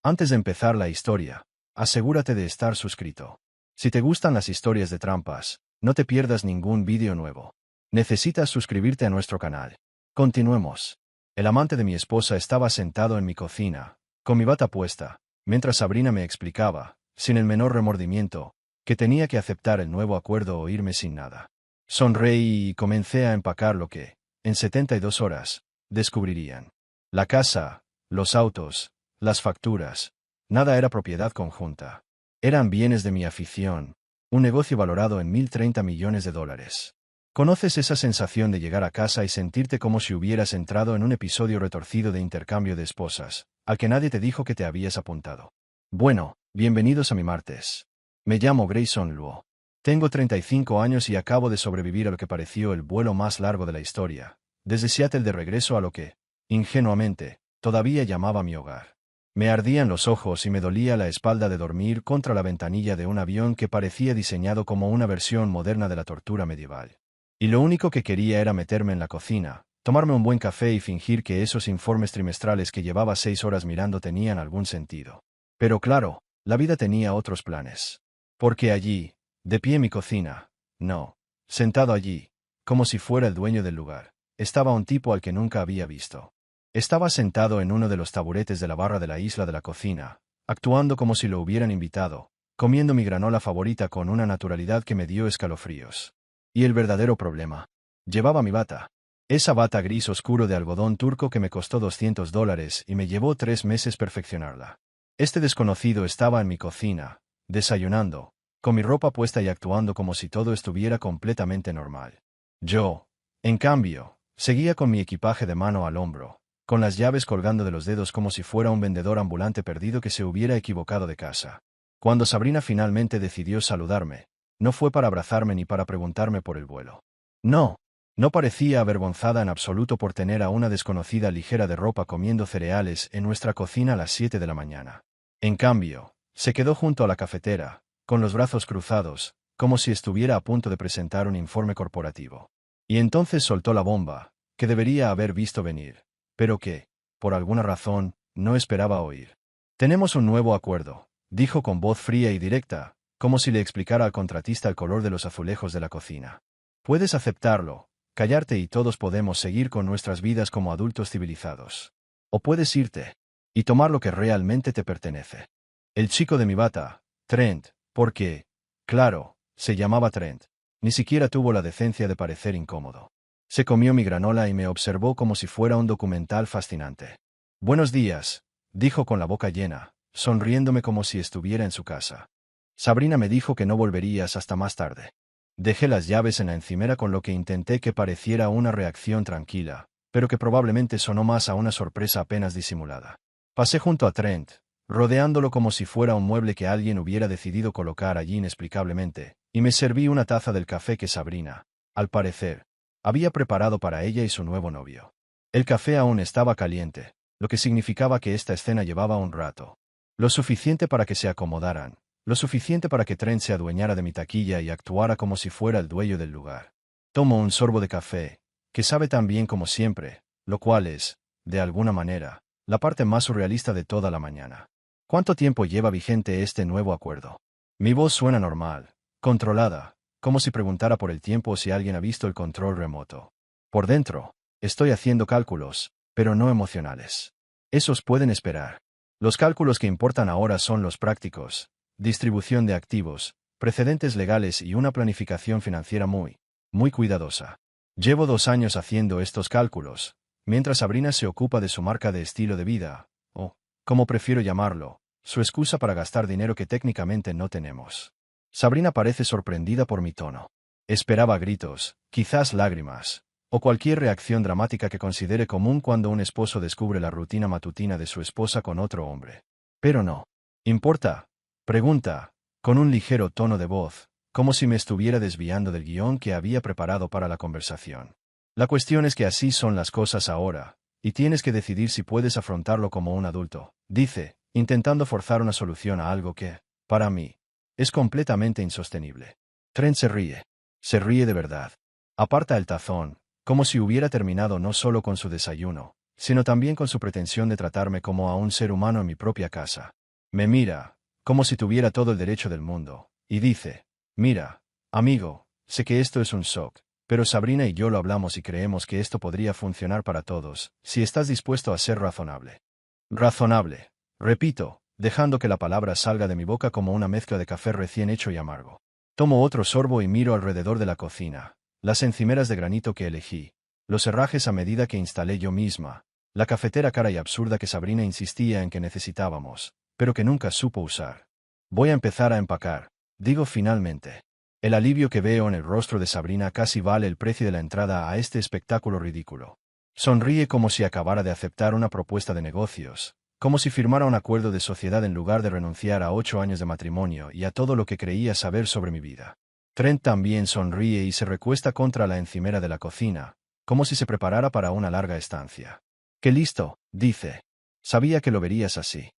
Antes de empezar la historia, asegúrate de estar suscrito. Si te gustan las historias de trampas, no te pierdas ningún vídeo nuevo. Necesitas suscribirte a nuestro canal. Continuemos. El amante de mi esposa estaba sentado en mi cocina, con mi bata puesta, mientras Sabrina me explicaba, sin el menor remordimiento, que tenía que aceptar el nuevo acuerdo o irme sin nada. Sonreí y comencé a empacar lo que, en 72 horas, descubrirían. La casa, los autos, las facturas, nada era propiedad conjunta. Eran bienes de mi afición, un negocio valorado en $1.030 millones. ¿Conoces esa sensación de llegar a casa y sentirte como si hubieras entrado en un episodio retorcido de intercambio de esposas, al que nadie te dijo que te habías apuntado? Bueno, bienvenidos a mi martes. Me llamo Grayson Luo. Tengo 35 años y acabo de sobrevivir a lo que pareció el vuelo más largo de la historia, desde Seattle de regreso a lo que, ingenuamente, todavía llamaba mi hogar. Me ardían los ojos y me dolía la espalda de dormir contra la ventanilla de un avión que parecía diseñado como una versión moderna de la tortura medieval. Y lo único que quería era meterme en la cocina, tomarme un buen café y fingir que esos informes trimestrales que llevaba 6 horas mirando tenían algún sentido. Pero claro, la vida tenía otros planes. Porque allí, de pie en mi cocina, no, sentado allí, como si fuera el dueño del lugar, estaba un tipo al que nunca había visto. Estaba sentado en uno de los taburetes de la barra de la isla de la cocina, actuando como si lo hubieran invitado, comiendo mi granola favorita con una naturalidad que me dio escalofríos. Y el verdadero problema. Llevaba mi bata. Esa bata gris oscuro de algodón turco que me costó $200 y me llevó 3 meses perfeccionarla. Este desconocido estaba en mi cocina, desayunando, con mi ropa puesta y actuando como si todo estuviera completamente normal. Yo, en cambio, seguía con mi equipaje de mano al hombro, con las llaves colgando de los dedos como si fuera un vendedor ambulante perdido que se hubiera equivocado de casa. Cuando Sabrina finalmente decidió saludarme, no fue para abrazarme ni para preguntarme por el vuelo. No parecía avergonzada en absoluto por tener a una desconocida ligera de ropa comiendo cereales en nuestra cocina a las 7 de la mañana. En cambio, se quedó junto a la cafetera, con los brazos cruzados, como si estuviera a punto de presentar un informe corporativo. Y entonces soltó la bomba, que debería haber visto venir, pero que, por alguna razón, no esperaba oír. Tenemos un nuevo acuerdo, dijo con voz fría y directa, como si le explicara al contratista el color de los azulejos de la cocina. Puedes aceptarlo, callarte y todos podemos seguir con nuestras vidas como adultos civilizados. O puedes irte y tomar lo que realmente te pertenece. El chico de mi bata, Trent, porque, claro, se llamaba Trent, ni siquiera tuvo la decencia de parecer incómodo. Se comió mi granola y me observó como si fuera un documental fascinante. Buenos días, dijo con la boca llena, sonriéndome como si estuviera en su casa. Sabrina me dijo que no volverías hasta más tarde. Dejé las llaves en la encimera con lo que intenté que pareciera una reacción tranquila, pero que probablemente sonó más a una sorpresa apenas disimulada. Pasé junto a Trent, rodeándolo como si fuera un mueble que alguien hubiera decidido colocar allí inexplicablemente, y me serví una taza del café que Sabrina, al parecer, había preparado para ella y su nuevo novio. El café aún estaba caliente, lo que significaba que esta escena llevaba un rato. Lo suficiente para que se acomodaran. Lo suficiente para que Trent se adueñara de mi taquilla y actuara como si fuera el dueño del lugar. Tomo un sorbo de café, que sabe tan bien como siempre, lo cual es, de alguna manera, la parte más surrealista de toda la mañana. ¿Cuánto tiempo lleva vigente este nuevo acuerdo? Mi voz suena normal, controlada, como si preguntara por el tiempo o si alguien ha visto el control remoto. Por dentro, estoy haciendo cálculos, pero no emocionales. Esos pueden esperar. Los cálculos que importan ahora son los prácticos. Distribución de activos, precedentes legales y una planificación financiera muy cuidadosa. Llevo 2 años haciendo estos cálculos, mientras Sabrina se ocupa de su marca de estilo de vida, o, como prefiero llamarlo, su excusa para gastar dinero que técnicamente no tenemos. Sabrina parece sorprendida por mi tono. Esperaba gritos, quizás lágrimas, o cualquier reacción dramática que considere común cuando un esposo descubre la rutina matutina de su esposa con otro hombre. Pero no. ¿Importa? Pregunta, con un ligero tono de voz, como si me estuviera desviando del guión que había preparado para la conversación. La cuestión es que así son las cosas ahora, y tienes que decidir si puedes afrontarlo como un adulto, dice, intentando forzar una solución a algo que, para mí, es completamente insostenible. Trent se ríe. Se ríe de verdad. Aparta el tazón, como si hubiera terminado no solo con su desayuno, sino también con su pretensión de tratarme como a un ser humano en mi propia casa. Me mira, como si tuviera todo el derecho del mundo, y dice, mira, amigo, sé que esto es un shock, pero Sabrina y yo lo hablamos y creemos que esto podría funcionar para todos, si estás dispuesto a ser razonable. Razonable. Repito, dejando que la palabra salga de mi boca como una mezcla de café recién hecho y amargo. Tomo otro sorbo y miro alrededor de la cocina. Las encimeras de granito que elegí, los herrajes a medida que instalé yo misma, la cafetera cara y absurda que Sabrina insistía en que necesitábamos, pero que nunca supo usar. Voy a empezar a empacar, digo finalmente. El alivio que veo en el rostro de Sabrina casi vale el precio de la entrada a este espectáculo ridículo. Sonríe como si acabara de aceptar una propuesta de negocios, como si firmara un acuerdo de sociedad en lugar de renunciar a 8 años de matrimonio y a todo lo que creía saber sobre mi vida. Trent también sonríe y se recuesta contra la encimera de la cocina, como si se preparara para una larga estancia. «¡Qué listo!», dice. «Sabía que lo verías así.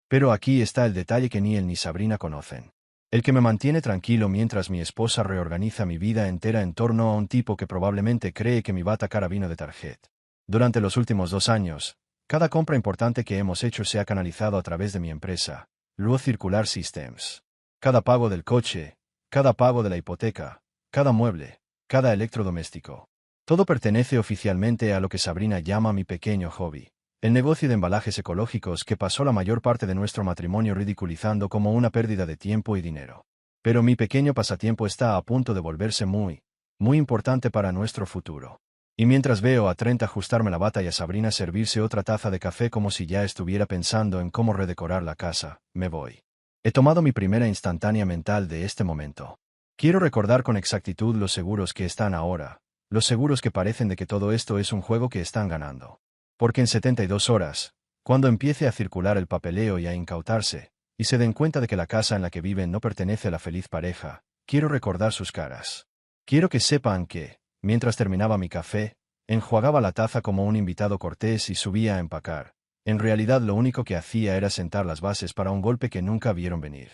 Pero aquí está el detalle que ni él ni Sabrina conocen. El que me mantiene tranquilo mientras mi esposa reorganiza mi vida entera en torno a un tipo que probablemente cree que me va a atacar a vino de tarjeta. Durante los últimos 2 años, cada compra importante que hemos hecho se ha canalizado a través de mi empresa, Luo Circular Systems. Cada pago del coche, cada pago de la hipoteca, cada mueble, cada electrodoméstico. Todo pertenece oficialmente a lo que Sabrina llama mi pequeño hobby, el negocio de embalajes ecológicos que pasó la mayor parte de nuestro matrimonio ridiculizando como una pérdida de tiempo y dinero. Pero mi pequeño pasatiempo está a punto de volverse muy importante para nuestro futuro. Y mientras veo a Trent ajustarme la bata y a Sabrina servirse otra taza de café como si ya estuviera pensando en cómo redecorar la casa, me voy. He tomado mi primera instantánea mental de este momento. Quiero recordar con exactitud los seguros que están ahora, los seguros que parecen de que todo esto es un juego que están ganando. Porque en 72 horas, cuando empiece a circular el papeleo y a incautarse, y se den cuenta de que la casa en la que viven no pertenece a la feliz pareja, quiero recordar sus caras. Quiero que sepan que, mientras terminaba mi café, enjuagaba la taza como un invitado cortés y subía a empacar. En realidad lo único que hacía era sentar las bases para un golpe que nunca vieron venir.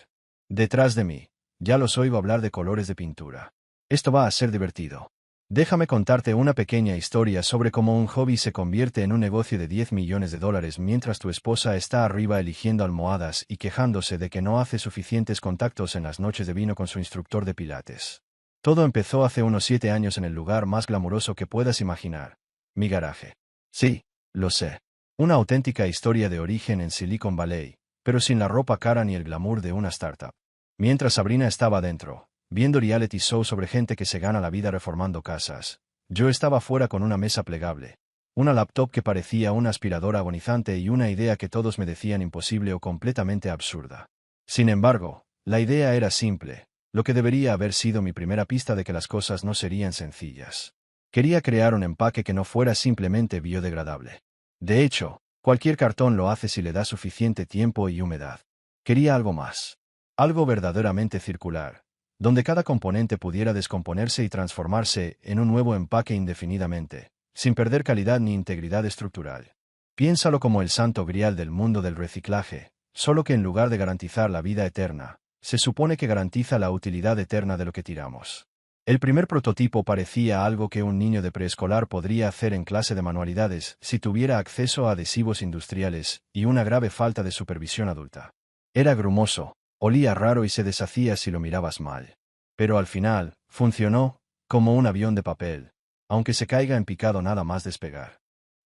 Detrás de mí, ya los oigo hablar de colores de pintura. Esto va a ser divertido. Déjame contarte una pequeña historia sobre cómo un hobby se convierte en un negocio de $10 millones mientras tu esposa está arriba eligiendo almohadas y quejándose de que no hace suficientes contactos en las noches de vino con su instructor de pilates. Todo empezó hace unos 7 años en el lugar más glamuroso que puedas imaginar. Mi garaje. Sí, lo sé. Una auténtica historia de origen en Silicon Valley, pero sin la ropa cara ni el glamour de una startup. Mientras Sabrina estaba dentro, viendo reality show sobre gente que se gana la vida reformando casas, yo estaba fuera con una mesa plegable, una laptop que parecía una aspiradora agonizante y una idea que todos me decían imposible o completamente absurda. Sin embargo, la idea era simple, lo que debería haber sido mi primera pista de que las cosas no serían sencillas. Quería crear un empaque que no fuera simplemente biodegradable. De hecho, cualquier cartón lo hace si le da suficiente tiempo y humedad. Quería algo más. Algo verdaderamente circular, donde cada componente pudiera descomponerse y transformarse en un nuevo empaque indefinidamente, sin perder calidad ni integridad estructural. Piénsalo como el santo grial del mundo del reciclaje, solo que en lugar de garantizar la vida eterna, se supone que garantiza la utilidad eterna de lo que tiramos. El primer prototipo parecía algo que un niño de preescolar podría hacer en clase de manualidades si tuviera acceso a adhesivos industriales y una grave falta de supervisión adulta. Era grumoso, olía raro y se deshacía si lo mirabas mal. Pero al final, funcionó, como un avión de papel, aunque se caiga en picado nada más despegar.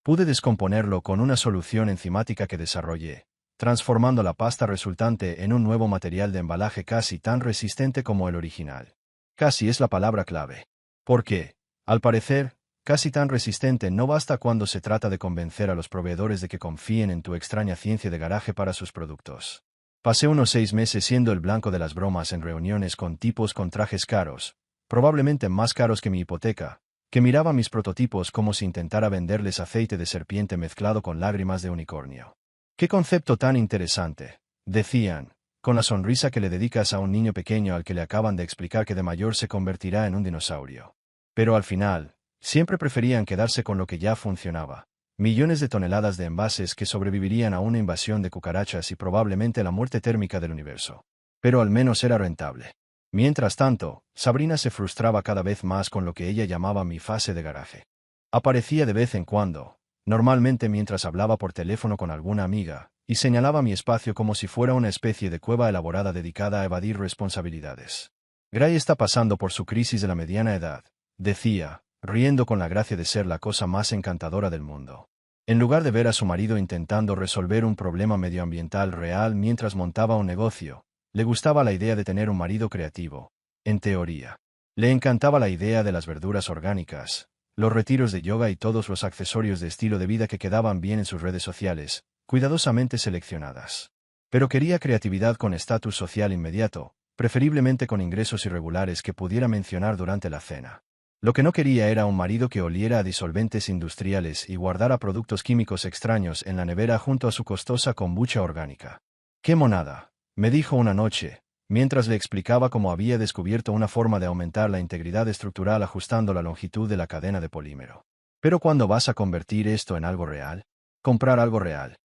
Pude descomponerlo con una solución enzimática que desarrollé, transformando la pasta resultante en un nuevo material de embalaje casi tan resistente como el original. Casi es la palabra clave. Porque, al parecer, casi tan resistente no basta cuando se trata de convencer a los proveedores de que confíen en tu extraña ciencia de garaje para sus productos. Pasé unos 6 meses siendo el blanco de las bromas en reuniones con tipos con trajes caros, probablemente más caros que mi hipoteca, que miraba mis prototipos como si intentara venderles aceite de serpiente mezclado con lágrimas de unicornio. ¡Qué concepto tan interesante!, decían, con la sonrisa que le dedicas a un niño pequeño al que le acaban de explicar que de mayor se convertirá en un dinosaurio. Pero al final, siempre preferían quedarse con lo que ya funcionaba. Millones de toneladas de envases que sobrevivirían a una invasión de cucarachas y probablemente la muerte térmica del universo. Pero al menos era rentable. Mientras tanto, Sabrina se frustraba cada vez más con lo que ella llamaba mi fase de garaje. Aparecía de vez en cuando, normalmente mientras hablaba por teléfono con alguna amiga, y señalaba mi espacio como si fuera una especie de cueva elaborada dedicada a evadir responsabilidades. Gray está pasando por su crisis de la mediana edad, decía, riendo con la gracia de ser la cosa más encantadora del mundo. En lugar de ver a su marido intentando resolver un problema medioambiental real mientras montaba un negocio, le gustaba la idea de tener un marido creativo, en teoría. Le encantaba la idea de las verduras orgánicas, los retiros de yoga y todos los accesorios de estilo de vida que quedaban bien en sus redes sociales, cuidadosamente seleccionadas. Pero quería creatividad con estatus social inmediato, preferiblemente con ingresos irregulares que pudiera mencionar durante la cena. Lo que no quería era un marido que oliera a disolventes industriales y guardara productos químicos extraños en la nevera junto a su costosa kombucha orgánica. ¡Qué monada!, me dijo una noche, mientras le explicaba cómo había descubierto una forma de aumentar la integridad estructural ajustando la longitud de la cadena de polímero. ¿Pero cuándo vas a convertir esto en algo real? Comprar algo real.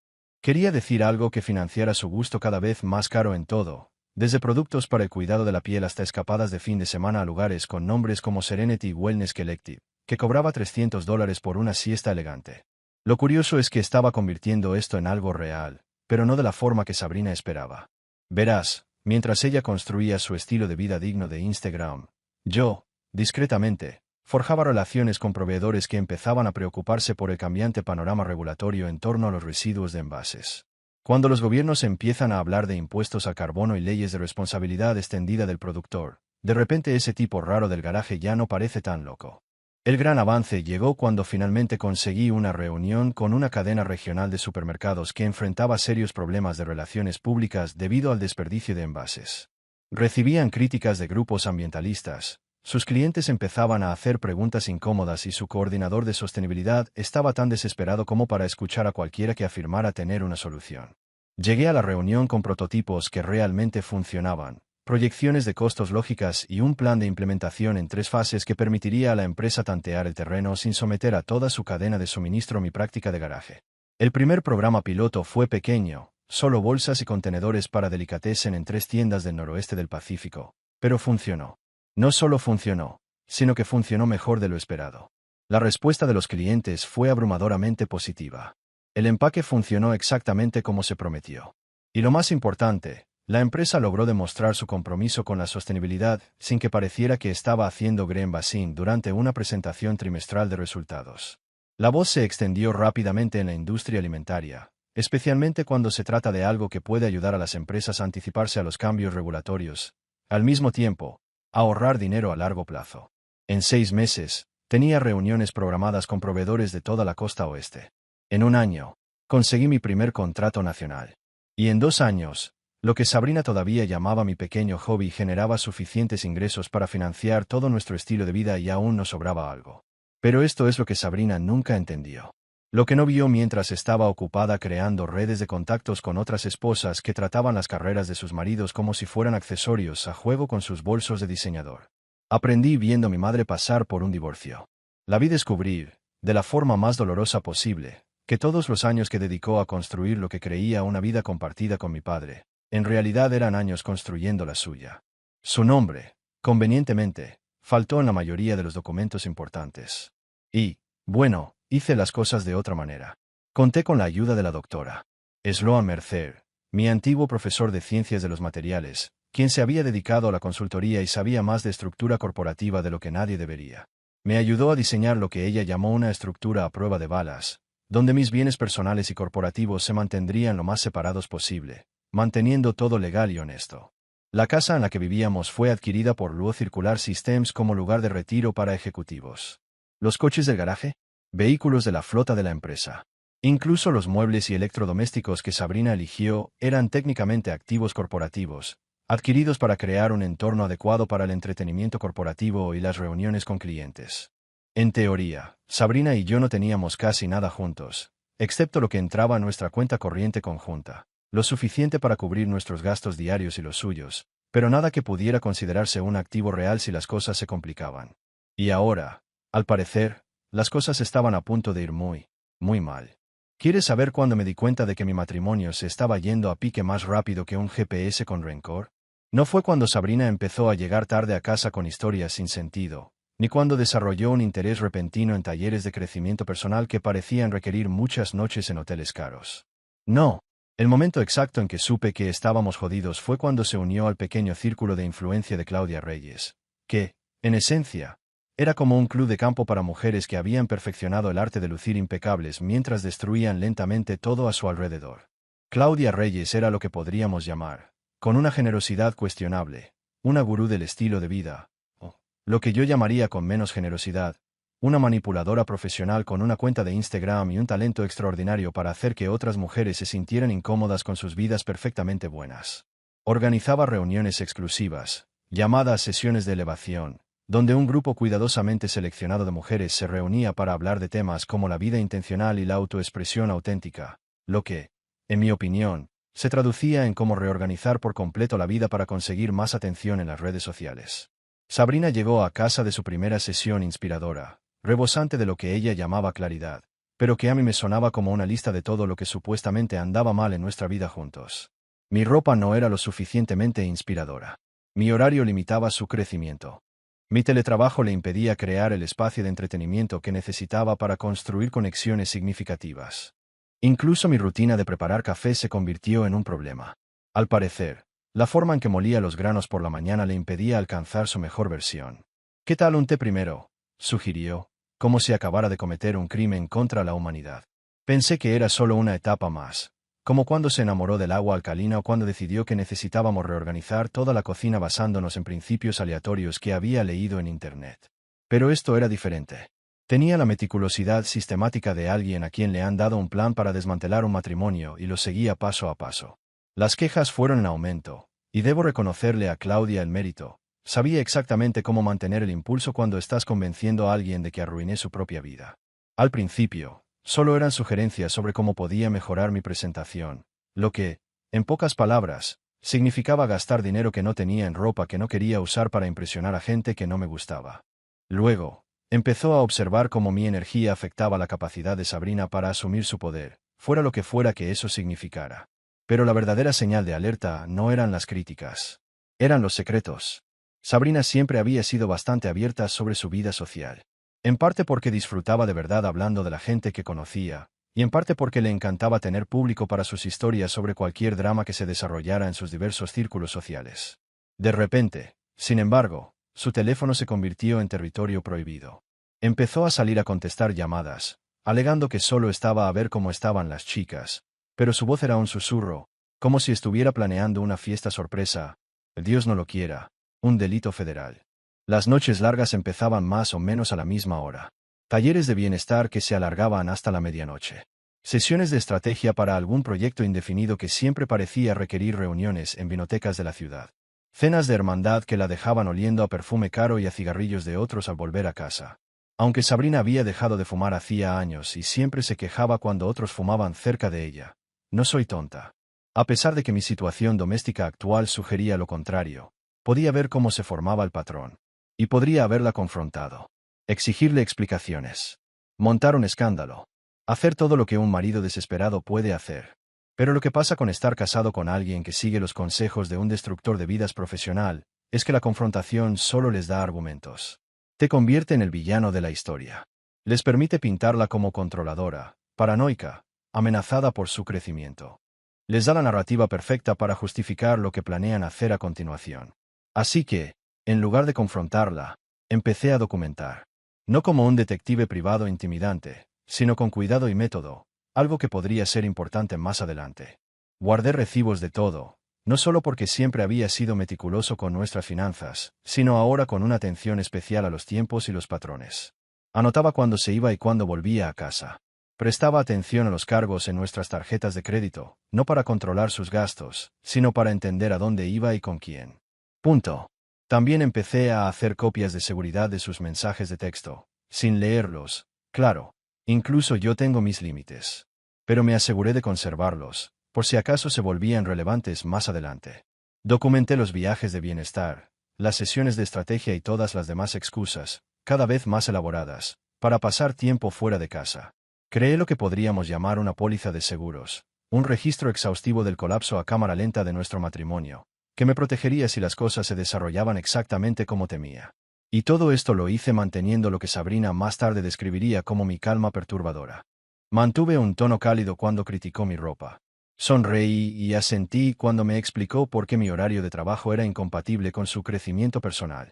Quería decir algo que financiara su gusto cada vez más caro en todo, desde productos para el cuidado de la piel hasta escapadas de fin de semana a lugares con nombres como Serenity Wellness Collective, que cobraba $300 por una siesta elegante. Lo curioso es que estaba convirtiendo esto en algo real, pero no de la forma que Sabrina esperaba. Verás, mientras ella construía su estilo de vida digno de Instagram, yo, discretamente, forjaba relaciones con proveedores que empezaban a preocuparse por el cambiante panorama regulatorio en torno a los residuos de envases. Cuando los gobiernos empiezan a hablar de impuestos al carbono y leyes de responsabilidad extendida del productor, de repente ese tipo raro del garaje ya no parece tan loco. El gran avance llegó cuando finalmente conseguí una reunión con una cadena regional de supermercados que enfrentaba serios problemas de relaciones públicas debido al desperdicio de envases. Recibían críticas de grupos ambientalistas, sus clientes empezaban a hacer preguntas incómodas y su coordinador de sostenibilidad estaba tan desesperado como para escuchar a cualquiera que afirmara tener una solución. Llegué a la reunión con prototipos que realmente funcionaban, proyecciones de costos lógicas y un plan de implementación en 3 fases que permitiría a la empresa tantear el terreno sin someter a toda su cadena de suministro mi práctica de garaje. El primer programa piloto fue pequeño, solo bolsas y contenedores para delicatessen en 3 tiendas del noroeste del Pacífico, pero funcionó. No solo funcionó, sino que funcionó mejor de lo esperado. La respuesta de los clientes fue abrumadoramente positiva. El empaque funcionó exactamente como se prometió. Y lo más importante, la empresa logró demostrar su compromiso con la sostenibilidad sin que pareciera que estaba haciendo greenwashing durante una presentación trimestral de resultados. La voz se extendió rápidamente en la industria alimentaria, especialmente cuando se trata de algo que puede ayudar a las empresas a anticiparse a los cambios regulatorios. Al mismo tiempo, ahorrar dinero a largo plazo. En 6 meses, tenía reuniones programadas con proveedores de toda la costa oeste. En 1 año, conseguí mi primer contrato nacional. Y en 2 años, lo que Sabrina todavía llamaba mi pequeño hobby generaba suficientes ingresos para financiar todo nuestro estilo de vida y aún nos sobraba algo. Pero esto es lo que Sabrina nunca entendió. Lo que no vio mientras estaba ocupada creando redes de contactos con otras esposas que trataban las carreras de sus maridos como si fueran accesorios a juego con sus bolsos de diseñador. Aprendí viendo a mi madre pasar por un divorcio. La vi descubrir, de la forma más dolorosa posible, que todos los años que dedicó a construir lo que creía una vida compartida con mi padre, en realidad eran años construyendo la suya. Su nombre, convenientemente, faltó en la mayoría de los documentos importantes. Y, bueno, hice las cosas de otra manera. Conté con la ayuda de la doctora Sloan Mercer, mi antiguo profesor de ciencias de los materiales, quien se había dedicado a la consultoría y sabía más de estructura corporativa de lo que nadie debería. Me ayudó a diseñar lo que ella llamó una estructura a prueba de balas, donde mis bienes personales y corporativos se mantendrían lo más separados posible, manteniendo todo legal y honesto. La casa en la que vivíamos fue adquirida por Luo Circular Systems como lugar de retiro para ejecutivos. Los coches del garaje, vehículos de la flota de la empresa. Incluso los muebles y electrodomésticos que Sabrina eligió eran técnicamente activos corporativos, adquiridos para crear un entorno adecuado para el entretenimiento corporativo y las reuniones con clientes. En teoría, Sabrina y yo no teníamos casi nada juntos, excepto lo que entraba a nuestra cuenta corriente conjunta, lo suficiente para cubrir nuestros gastos diarios y los suyos, pero nada que pudiera considerarse un activo real si las cosas se complicaban. Y ahora, al parecer, las cosas estaban a punto de ir muy, muy mal. ¿Quieres saber cuándo me di cuenta de que mi matrimonio se estaba yendo a pique más rápido que un GPS con rencor? No fue cuando Sabrina empezó a llegar tarde a casa con historias sin sentido, ni cuando desarrolló un interés repentino en talleres de crecimiento personal que parecían requerir muchas noches en hoteles caros. No. El momento exacto en que supe que estábamos jodidos fue cuando se unió al pequeño círculo de influencia de Claudia Reyes, que, en esencia, era como un club de campo para mujeres que habían perfeccionado el arte de lucir impecables mientras destruían lentamente todo a su alrededor. Claudia Reyes era lo que podríamos llamar, con una generosidad cuestionable, una gurú del estilo de vida, o, lo que yo llamaría con menos generosidad, una manipuladora profesional con una cuenta de Instagram y un talento extraordinario para hacer que otras mujeres se sintieran incómodas con sus vidas perfectamente buenas. Organizaba reuniones exclusivas, llamadas sesiones de elevación, donde un grupo cuidadosamente seleccionado de mujeres se reunía para hablar de temas como la vida intencional y la autoexpresión auténtica, lo que, en mi opinión, se traducía en cómo reorganizar por completo la vida para conseguir más atención en las redes sociales. Sabrina llegó a casa de su primera sesión inspiradora, rebosante de lo que ella llamaba claridad, pero que a mí me sonaba como una lista de todo lo que supuestamente andaba mal en nuestra vida juntos. Mi ropa no era lo suficientemente inspiradora. Mi horario limitaba su crecimiento. Mi teletrabajo le impedía crear el espacio de entretenimiento que necesitaba para construir conexiones significativas. Incluso mi rutina de preparar café se convirtió en un problema. Al parecer, la forma en que molía los granos por la mañana le impedía alcanzar su mejor versión. ¿Qué tal un té primero?, sugirió, como si acabara de cometer un crimen contra la humanidad. Pensé que era solo una etapa más, como cuando se enamoró del agua alcalina o cuando decidió que necesitábamos reorganizar toda la cocina basándonos en principios aleatorios que había leído en Internet. Pero esto era diferente. Tenía la meticulosidad sistemática de alguien a quien le han dado un plan para desmantelar un matrimonio y lo seguía paso a paso. Las quejas fueron en aumento, y debo reconocerle a Claudia el mérito. Sabía exactamente cómo mantener el impulso cuando estás convenciendo a alguien de que arruiné su propia vida. Al principio, solo eran sugerencias sobre cómo podía mejorar mi presentación, lo que, en pocas palabras, significaba gastar dinero que no tenía en ropa que no quería usar para impresionar a gente que no me gustaba. Luego, empezó a observar cómo mi energía afectaba la capacidad de Sabrina para asumir su poder, fuera lo que fuera que eso significara. Pero la verdadera señal de alerta no eran las críticas. Eran los secretos. Sabrina siempre había sido bastante abierta sobre su vida social. En parte porque disfrutaba de verdad hablando de la gente que conocía, y en parte porque le encantaba tener público para sus historias sobre cualquier drama que se desarrollara en sus diversos círculos sociales. De repente, sin embargo, su teléfono se convirtió en territorio prohibido. Empezó a salir a contestar llamadas, alegando que solo estaba a ver cómo estaban las chicas, pero su voz era un susurro, como si estuviera planeando una fiesta sorpresa. Dios no lo quiera, un delito federal. Las noches largas empezaban más o menos a la misma hora. Talleres de bienestar que se alargaban hasta la medianoche. Sesiones de estrategia para algún proyecto indefinido que siempre parecía requerir reuniones en vinotecas de la ciudad. Cenas de hermandad que la dejaban oliendo a perfume caro y a cigarrillos de otros al volver a casa. Aunque Sabrina había dejado de fumar hacía años y siempre se quejaba cuando otros fumaban cerca de ella. No soy tonta. A pesar de que mi situación doméstica actual sugería lo contrario, podía ver cómo se formaba el patrón. Y podría haberla confrontado. Exigirle explicaciones. Montar un escándalo. Hacer todo lo que un marido desesperado puede hacer. Pero lo que pasa con estar casado con alguien que sigue los consejos de un destructor de vidas profesional, es que la confrontación solo les da argumentos. Te convierte en el villano de la historia. Les permite pintarla como controladora, paranoica, amenazada por su crecimiento. Les da la narrativa perfecta para justificar lo que planean hacer a continuación. Así que, en lugar de confrontarla, empecé a documentar. No como un detective privado intimidante, sino con cuidado y método, algo que podría ser importante más adelante. Guardé recibos de todo, no solo porque siempre había sido meticuloso con nuestras finanzas, sino ahora con una atención especial a los tiempos y los patrones. Anotaba cuándo se iba y cuándo volvía a casa. Prestaba atención a los cargos en nuestras tarjetas de crédito, no para controlar sus gastos, sino para entender a dónde iba y con quién. Punto. También empecé a hacer copias de seguridad de sus mensajes de texto, sin leerlos, claro. Incluso yo tengo mis límites. Pero me aseguré de conservarlos, por si acaso se volvían relevantes más adelante. Documenté los viajes de bienestar, las sesiones de estrategia y todas las demás excusas, cada vez más elaboradas, para pasar tiempo fuera de casa. Creé lo que podríamos llamar una póliza de seguros, un registro exhaustivo del colapso a cámara lenta de nuestro matrimonio, que me protegería si las cosas se desarrollaban exactamente como temía. Y todo esto lo hice manteniendo lo que Sabrina más tarde describiría como mi calma perturbadora. Mantuve un tono cálido cuando criticó mi ropa. Sonreí y asentí cuando me explicó por qué mi horario de trabajo era incompatible con su crecimiento personal.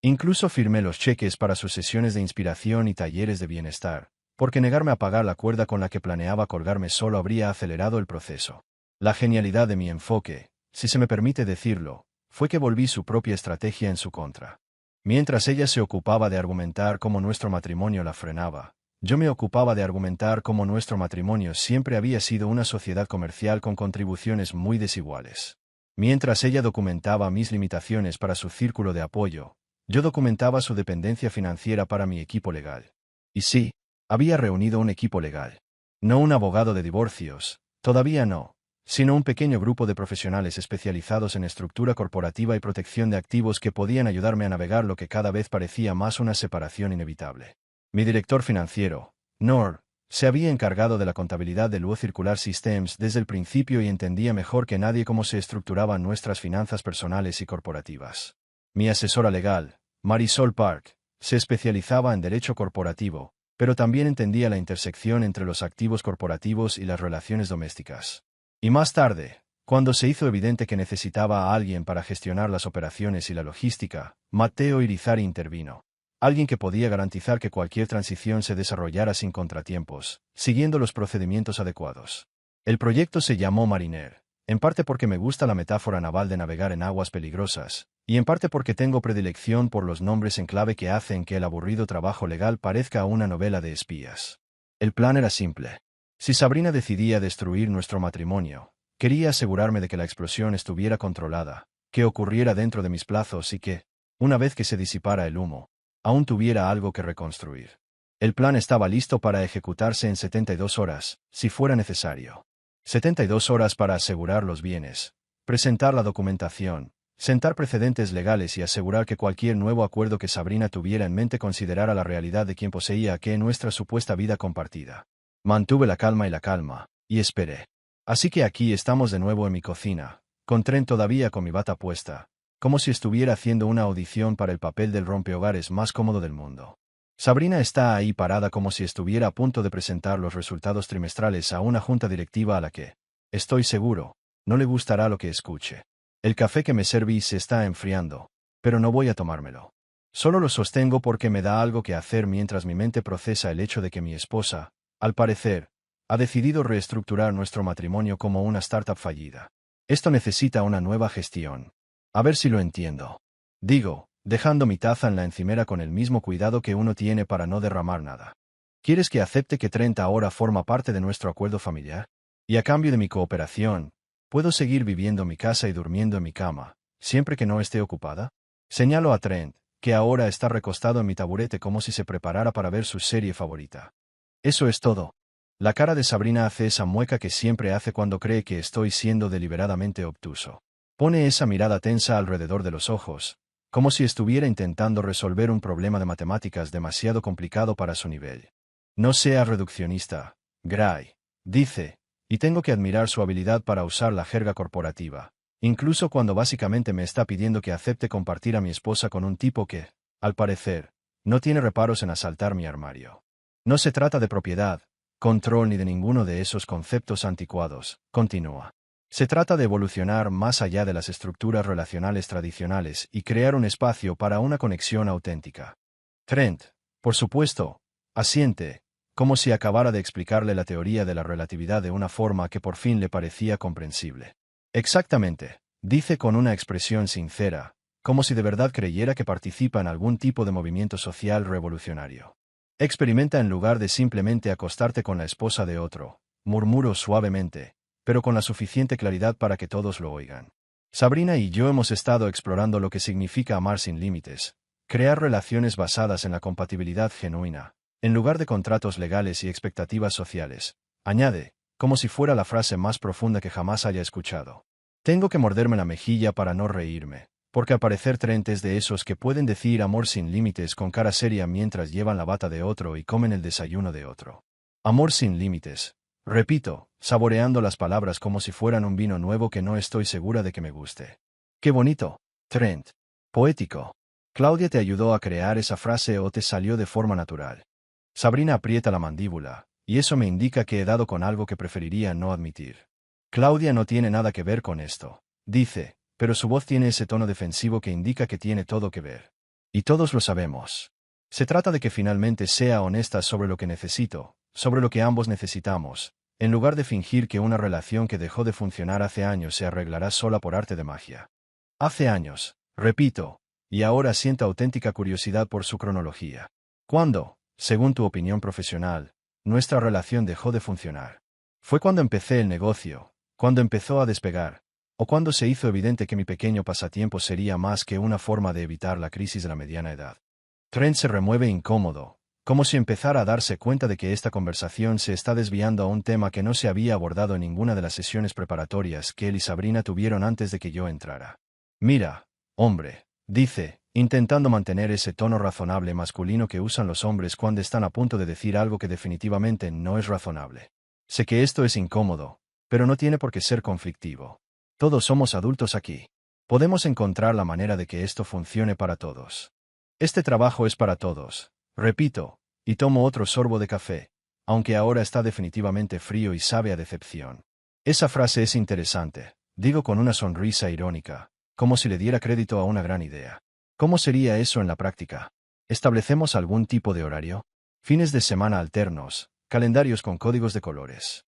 Incluso firmé los cheques para sus sesiones de inspiración y talleres de bienestar, porque negarme a pagar la cuerda con la que planeaba colgarme solo habría acelerado el proceso. La genialidad de mi enfoque, si se me permite decirlo, fue que volví su propia estrategia en su contra. Mientras ella se ocupaba de argumentar cómo nuestro matrimonio la frenaba, yo me ocupaba de argumentar cómo nuestro matrimonio siempre había sido una sociedad comercial con contribuciones muy desiguales. Mientras ella documentaba mis limitaciones para su círculo de apoyo, yo documentaba su dependencia financiera para mi equipo legal. Y sí, había reunido un equipo legal. No un abogado de divorcios, todavía no, sino un pequeño grupo de profesionales especializados en estructura corporativa y protección de activos que podían ayudarme a navegar lo que cada vez parecía más una separación inevitable. Mi director financiero, Noor, se había encargado de la contabilidad de Luo Circular Systems desde el principio y entendía mejor que nadie cómo se estructuraban nuestras finanzas personales y corporativas. Mi asesora legal, Marisol Park, se especializaba en derecho corporativo, pero también entendía la intersección entre los activos corporativos y las relaciones domésticas. Y más tarde, cuando se hizo evidente que necesitaba a alguien para gestionar las operaciones y la logística, Matteo Irizarry intervino. Alguien que podía garantizar que cualquier transición se desarrollara sin contratiempos, siguiendo los procedimientos adecuados. El proyecto se llamó Mariner, en parte porque me gusta la metáfora naval de navegar en aguas peligrosas, y en parte porque tengo predilección por los nombres en clave que hacen que el aburrido trabajo legal parezca una novela de espías. El plan era simple. Si Sabrina decidía destruir nuestro matrimonio, quería asegurarme de que la explosión estuviera controlada, que ocurriera dentro de mis plazos y que, una vez que se disipara el humo, aún tuviera algo que reconstruir. El plan estaba listo para ejecutarse en 72 horas, si fuera necesario. 72 horas para asegurar los bienes, presentar la documentación, sentar precedentes legales y asegurar que cualquier nuevo acuerdo que Sabrina tuviera en mente considerara la realidad de quien poseía que nuestra supuesta vida compartida. Mantuve la calma, y esperé. Así que aquí estamos de nuevo en mi cocina, con Trent todavía con mi bata puesta, como si estuviera haciendo una audición para el papel del rompehogares más cómodo del mundo. Sabrina está ahí parada como si estuviera a punto de presentar los resultados trimestrales a una junta directiva a la que, estoy seguro, no le gustará lo que escuche. El café que me serví se está enfriando, pero no voy a tomármelo. Solo lo sostengo porque me da algo que hacer mientras mi mente procesa el hecho de que mi esposa, al parecer, ha decidido reestructurar nuestro matrimonio como una startup fallida. Esto necesita una nueva gestión. A ver si lo entiendo. Digo, dejando mi taza en la encimera con el mismo cuidado que uno tiene para no derramar nada. ¿Quieres que acepte que Trent ahora forma parte de nuestro acuerdo familiar? Y a cambio de mi cooperación, ¿puedo seguir viviendo en mi casa y durmiendo en mi cama, siempre que no esté ocupada? Señalo a Trent, que ahora está recostado en mi taburete como si se preparara para ver su serie favorita. Eso es todo. La cara de Sabrina hace esa mueca que siempre hace cuando cree que estoy siendo deliberadamente obtuso. Pone esa mirada tensa alrededor de los ojos, como si estuviera intentando resolver un problema de matemáticas demasiado complicado para su nivel. No sea reduccionista, Gray, dice, y tengo que admirar su habilidad para usar la jerga corporativa, incluso cuando básicamente me está pidiendo que acepte compartir a mi esposa con un tipo que, al parecer, no tiene reparos en asaltar mi armario. No se trata de propiedad, control ni de ninguno de esos conceptos anticuados, continúa. Se trata de evolucionar más allá de las estructuras relacionales tradicionales y crear un espacio para una conexión auténtica. Trent, por supuesto, asiente, como si acabara de explicarle la teoría de la relatividad de una forma que por fin le parecía comprensible. Exactamente, dice con una expresión sincera, como si de verdad creyera que participa en algún tipo de movimiento social revolucionario. Experimenta en lugar de simplemente acostarte con la esposa de otro, murmuró suavemente, pero con la suficiente claridad para que todos lo oigan. Sabrina y yo hemos estado explorando lo que significa amar sin límites, crear relaciones basadas en la compatibilidad genuina, en lugar de contratos legales y expectativas sociales, añade, como si fuera la frase más profunda que jamás haya escuchado. Tengo que morderme la mejilla para no reírme, porque al parecer Trent es de esos que pueden decir amor sin límites con cara seria mientras llevan la bata de otro y comen el desayuno de otro. Amor sin límites. Repito, saboreando las palabras como si fueran un vino nuevo que no estoy segura de que me guste. Qué bonito, Trent. Poético. ¿Claudia te ayudó a crear esa frase o te salió de forma natural? Sabrina aprieta la mandíbula, y eso me indica que he dado con algo que preferiría no admitir. Claudia no tiene nada que ver con esto, dice, pero su voz tiene ese tono defensivo que indica que tiene todo que ver. Y todos lo sabemos. Se trata de que finalmente sea honesta sobre lo que necesito, sobre lo que ambos necesitamos, en lugar de fingir que una relación que dejó de funcionar hace años se arreglará sola por arte de magia. Hace años, repito, y ahora siento auténtica curiosidad por su cronología. ¿Cuándo, según tu opinión profesional, nuestra relación dejó de funcionar? ¿Fue cuando empecé el negocio, cuando empezó a despegar, o cuando se hizo evidente que mi pequeño pasatiempo sería más que una forma de evitar la crisis de la mediana edad? Trent se remueve incómodo, como si empezara a darse cuenta de que esta conversación se está desviando a un tema que no se había abordado en ninguna de las sesiones preparatorias que él y Sabrina tuvieron antes de que yo entrara. Mira, hombre, dice, intentando mantener ese tono razonable masculino que usan los hombres cuando están a punto de decir algo que definitivamente no es razonable. Sé que esto es incómodo, pero no tiene por qué ser conflictivo. Todos somos adultos aquí. Podemos encontrar la manera de que esto funcione para todos. Este trabajo es para todos, repito, y tomo otro sorbo de café, aunque ahora está definitivamente frío y sabe a decepción. Esa frase es interesante, digo con una sonrisa irónica, como si le diera crédito a una gran idea. ¿Cómo sería eso en la práctica? ¿Establecemos algún tipo de horario? ¿Fines de semana alternos? ¿Calendarios con códigos de colores?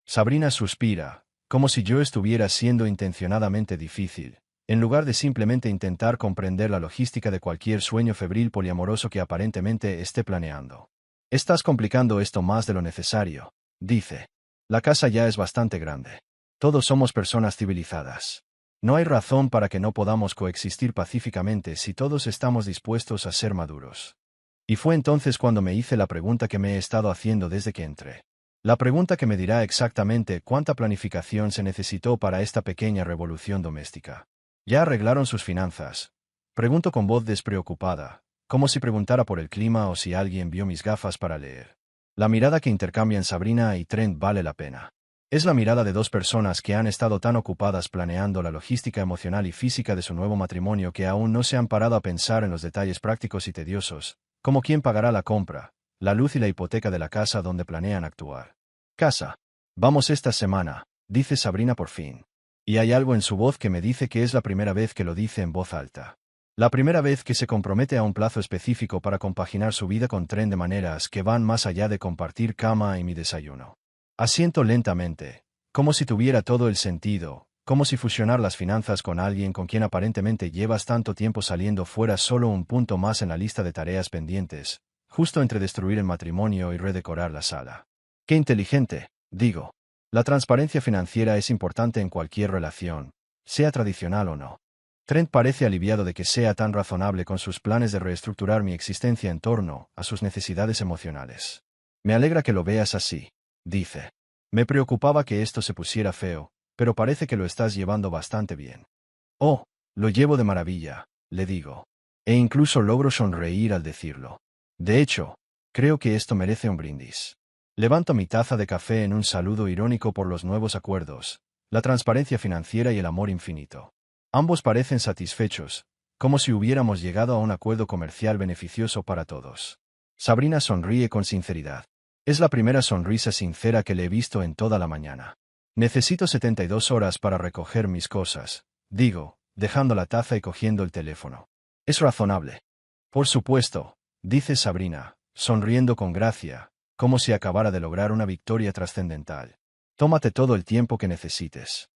Sabrina suspira, como si yo estuviera siendo intencionadamente difícil, en lugar de simplemente intentar comprender la logística de cualquier sueño febril poliamoroso que aparentemente esté planeando. Estás complicando esto más de lo necesario, dice. La casa ya es bastante grande. Todos somos personas civilizadas. No hay razón para que no podamos coexistir pacíficamente si todos estamos dispuestos a ser maduros. Y fue entonces cuando me hice la pregunta que me he estado haciendo desde que entré. La pregunta que me dirá exactamente cuánta planificación se necesitó para esta pequeña revolución doméstica. ¿Ya arreglaron sus finanzas? Pregunto con voz despreocupada, como si preguntara por el clima o si alguien vio mis gafas para leer. La mirada que intercambian Sabrina y Trent vale la pena. Es la mirada de dos personas que han estado tan ocupadas planeando la logística emocional y física de su nuevo matrimonio que aún no se han parado a pensar en los detalles prácticos y tediosos, como quién pagará la compra, la luz y la hipoteca de la casa donde planean actuar. Casa. Vamos esta semana, dice Sabrina por fin. Y hay algo en su voz que me dice que es la primera vez que lo dice en voz alta. La primera vez que se compromete a un plazo específico para compaginar su vida con Trent de maneras que van más allá de compartir cama y mi desayuno. Asiento lentamente, como si tuviera todo el sentido, como si fusionar las finanzas con alguien con quien aparentemente llevas tanto tiempo saliendo fuera solo un punto más en la lista de tareas pendientes, justo entre destruir el matrimonio y redecorar la sala. Qué inteligente, digo. La transparencia financiera es importante en cualquier relación, sea tradicional o no. Trent parece aliviado de que sea tan razonable con sus planes de reestructurar mi existencia en torno a sus necesidades emocionales. Me alegra que lo veas así, dice. Me preocupaba que esto se pusiera feo, pero parece que lo estás llevando bastante bien. Oh, lo llevo de maravilla, le digo. E incluso logro sonreír al decirlo. De hecho, creo que esto merece un brindis. Levanto mi taza de café en un saludo irónico por los nuevos acuerdos, la transparencia financiera y el amor infinito. Ambos parecen satisfechos, como si hubiéramos llegado a un acuerdo comercial beneficioso para todos. Sabrina sonríe con sinceridad. Es la primera sonrisa sincera que le he visto en toda la mañana. Necesito 72 horas para recoger mis cosas, digo, dejando la taza y cogiendo el teléfono. Es razonable. Por supuesto, dice Sabrina, sonriendo con gracia, como si acabara de lograr una victoria trascendental. Tómate todo el tiempo que necesites.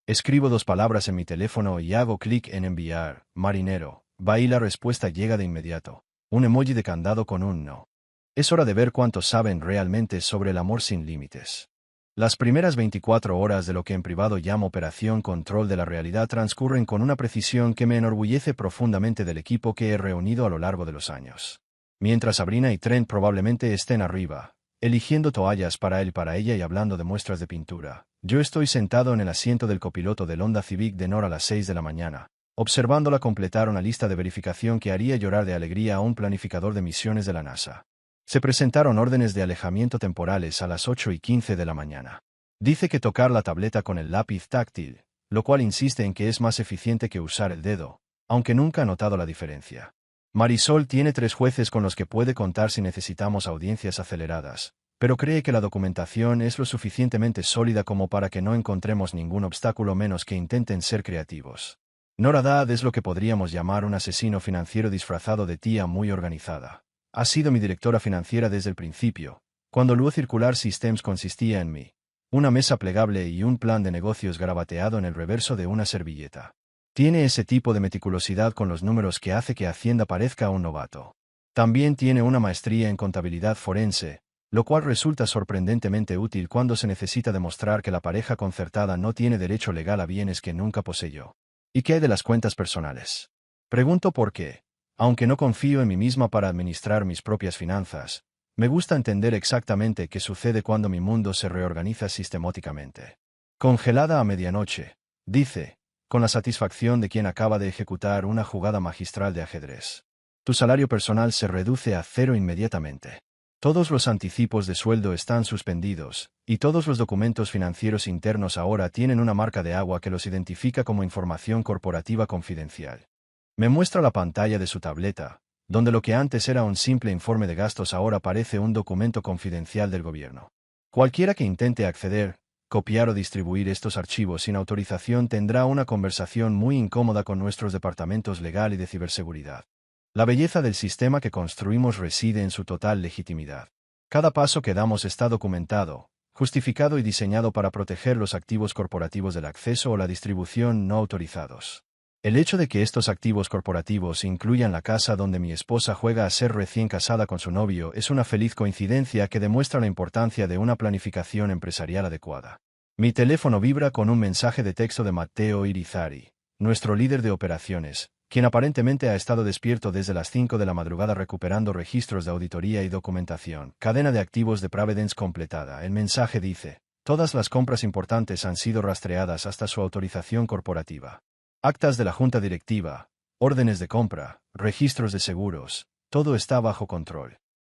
Escribo 2 palabras en mi teléfono y hago clic en enviar, marinero, va y la respuesta llega de inmediato. Un emoji de candado con un no. Es hora de ver cuántos saben realmente sobre el amor sin límites. Las primeras 24 horas de lo que en privado llamo Operación Control de la Realidad transcurren con una precisión que me enorgullece profundamente del equipo que he reunido a lo largo de los años. Mientras Sabrina y Trent probablemente estén arriba, eligiendo toallas para él y para ella y hablando de muestras de pintura, yo estoy sentado en el asiento del copiloto del Honda Civic de Nora a las 6 de la mañana, observándola completar una lista de verificación que haría llorar de alegría a un planificador de misiones de la NASA. Se presentaron órdenes de alejamiento temporales a las 8:15 de la mañana. Dice que tocar la tableta con el lápiz táctil, lo cual insiste en que es más eficiente que usar el dedo, aunque nunca ha notado la diferencia. Marisol tiene 3 jueces con los que puede contar si necesitamos audiencias aceleradas, pero cree que la documentación es lo suficientemente sólida como para que no encontremos ningún obstáculo menos que intenten ser creativos. Nora Dad es lo que podríamos llamar un asesino financiero disfrazado de tía muy organizada. Ha sido mi directora financiera desde el principio, cuando Luo Circular Systems consistía en mí, una mesa plegable y un plan de negocios garabateado en el reverso de una servilleta. Tiene ese tipo de meticulosidad con los números que hace que Hacienda parezca un novato. También tiene una maestría en contabilidad forense, lo cual resulta sorprendentemente útil cuando se necesita demostrar que la pareja concertada no tiene derecho legal a bienes que nunca poseyó. ¿Y qué hay de las cuentas personales? Pregunto por qué. Aunque no confío en mí misma para administrar mis propias finanzas, me gusta entender exactamente qué sucede cuando mi mundo se reorganiza sistemáticamente. Congelada a medianoche, dice, con la satisfacción de quien acaba de ejecutar una jugada magistral de ajedrez. Tu salario personal se reduce a 0 inmediatamente. Todos los anticipos de sueldo están suspendidos, y todos los documentos financieros internos ahora tienen una marca de agua que los identifica como información corporativa confidencial. Me muestra la pantalla de su tableta, donde lo que antes era un simple informe de gastos ahora parece un documento confidencial del gobierno. Cualquiera que intente acceder, copiar o distribuir estos archivos sin autorización tendrá una conversación muy incómoda con nuestros departamentos legal y de ciberseguridad. La belleza del sistema que construimos reside en su total legitimidad. Cada paso que damos está documentado, justificado y diseñado para proteger los activos corporativos del acceso o la distribución no autorizados. El hecho de que estos activos corporativos incluyan la casa donde mi esposa juega a ser recién casada con su novio es una feliz coincidencia que demuestra la importancia de una planificación empresarial adecuada. Mi teléfono vibra con un mensaje de texto de Matteo Irizarry, nuestro líder de operaciones, quien aparentemente ha estado despierto desde las 5 de la madrugada recuperando registros de auditoría y documentación. Cadena de activos de Providence completada. El mensaje dice: todas las compras importantes han sido rastreadas hasta su autorización corporativa. Actas de la junta directiva, órdenes de compra, registros de seguros, todo está bajo control.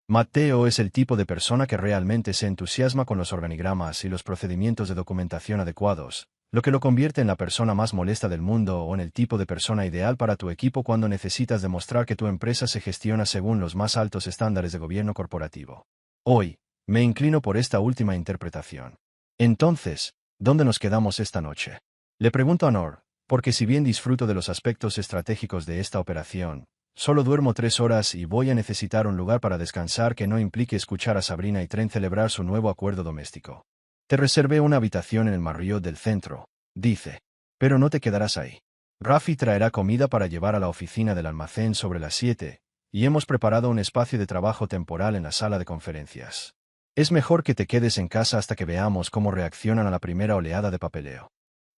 Matteo es el tipo de persona que realmente se entusiasma con los organigramas y los procedimientos de documentación adecuados, lo que lo convierte en la persona más molesta del mundo o en el tipo de persona ideal para tu equipo cuando necesitas demostrar que tu empresa se gestiona según los más altos estándares de gobierno corporativo. Hoy, me inclino por esta última interpretación. Entonces, ¿dónde nos quedamos esta noche? Le pregunto a Nor, porque si bien disfruto de los aspectos estratégicos de esta operación, solo duermo 3 horas y voy a necesitar un lugar para descansar que no implique escuchar a Sabrina y Trent celebrar su nuevo acuerdo doméstico. Te reservé una habitación en el Marriott del centro, dice. Pero no te quedarás ahí. Rafi traerá comida para llevar a la oficina del almacén sobre las 7, y hemos preparado un espacio de trabajo temporal en la sala de conferencias. Es mejor que te quedes en casa hasta que veamos cómo reaccionan a la primera oleada de papeleo.